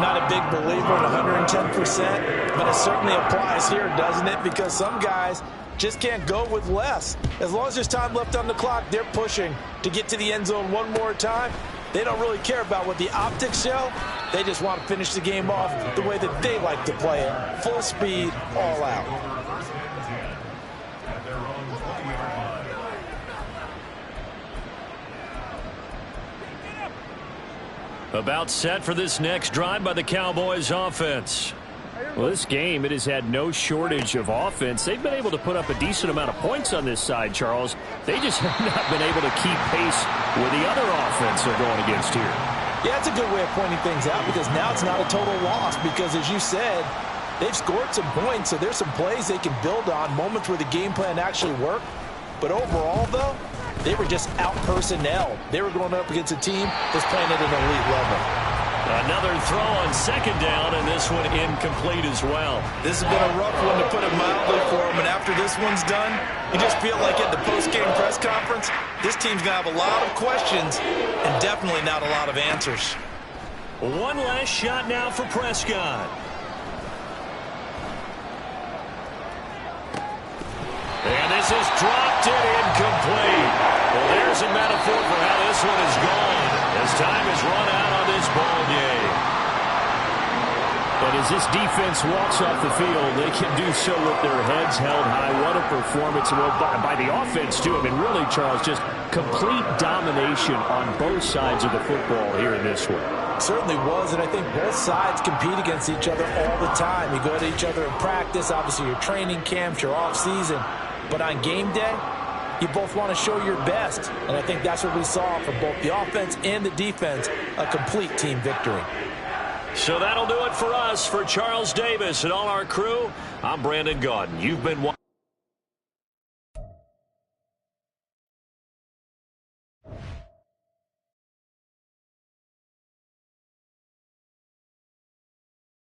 Not a big believer in 110%, but it certainly applies here, doesn't it? Because some guys just can't go with less. As long as there's time left on the clock, they're pushing to get to the end zone one more time. They don't really care about what the optics show. They just want to finish the game off the way that they like to play it. Full speed, all out. About set for this next drive by the Cowboys offense. Well, this game, it has had no shortage of offense. They've been able to put up a decent amount of points on this side, Charles. They just have not been able to keep pace with the other offense they're going against here. Yeah, it's a good way of pointing things out, because now it's not a total loss, because as you said, they've scored some points, so there's some plays they can build on, moments where the game plan actually worked. But overall, though, they were just out-personnel. They were going up against a team that's playing at an elite level. Another throw on second down, and this one incomplete as well. This has been a rough one, to put it mildly, for them. And after this one's done, you just feel like at the post-game press conference, this team's going to have a lot of questions and definitely not a lot of answers. One last shot now for Prescott. And this is dropped it incomplete. Well, there's a metaphor for how this one is gone, as time has run out on this ball game. And as this defense walks off the field, they can do so with their heads held high. What a performance by the offense, too. I mean, really, Charles, just complete domination on both sides of the football here in this one. Certainly was, and I think both sides compete against each other all the time. You go to each other in practice, obviously your training camps, your off-season. But on game day, you both want to show your best. And I think that's what we saw from both the offense and the defense, a complete team victory. So that'll do it for us. For Charles Davis and all our crew, I'm Brandon Gaudin. You've been watching.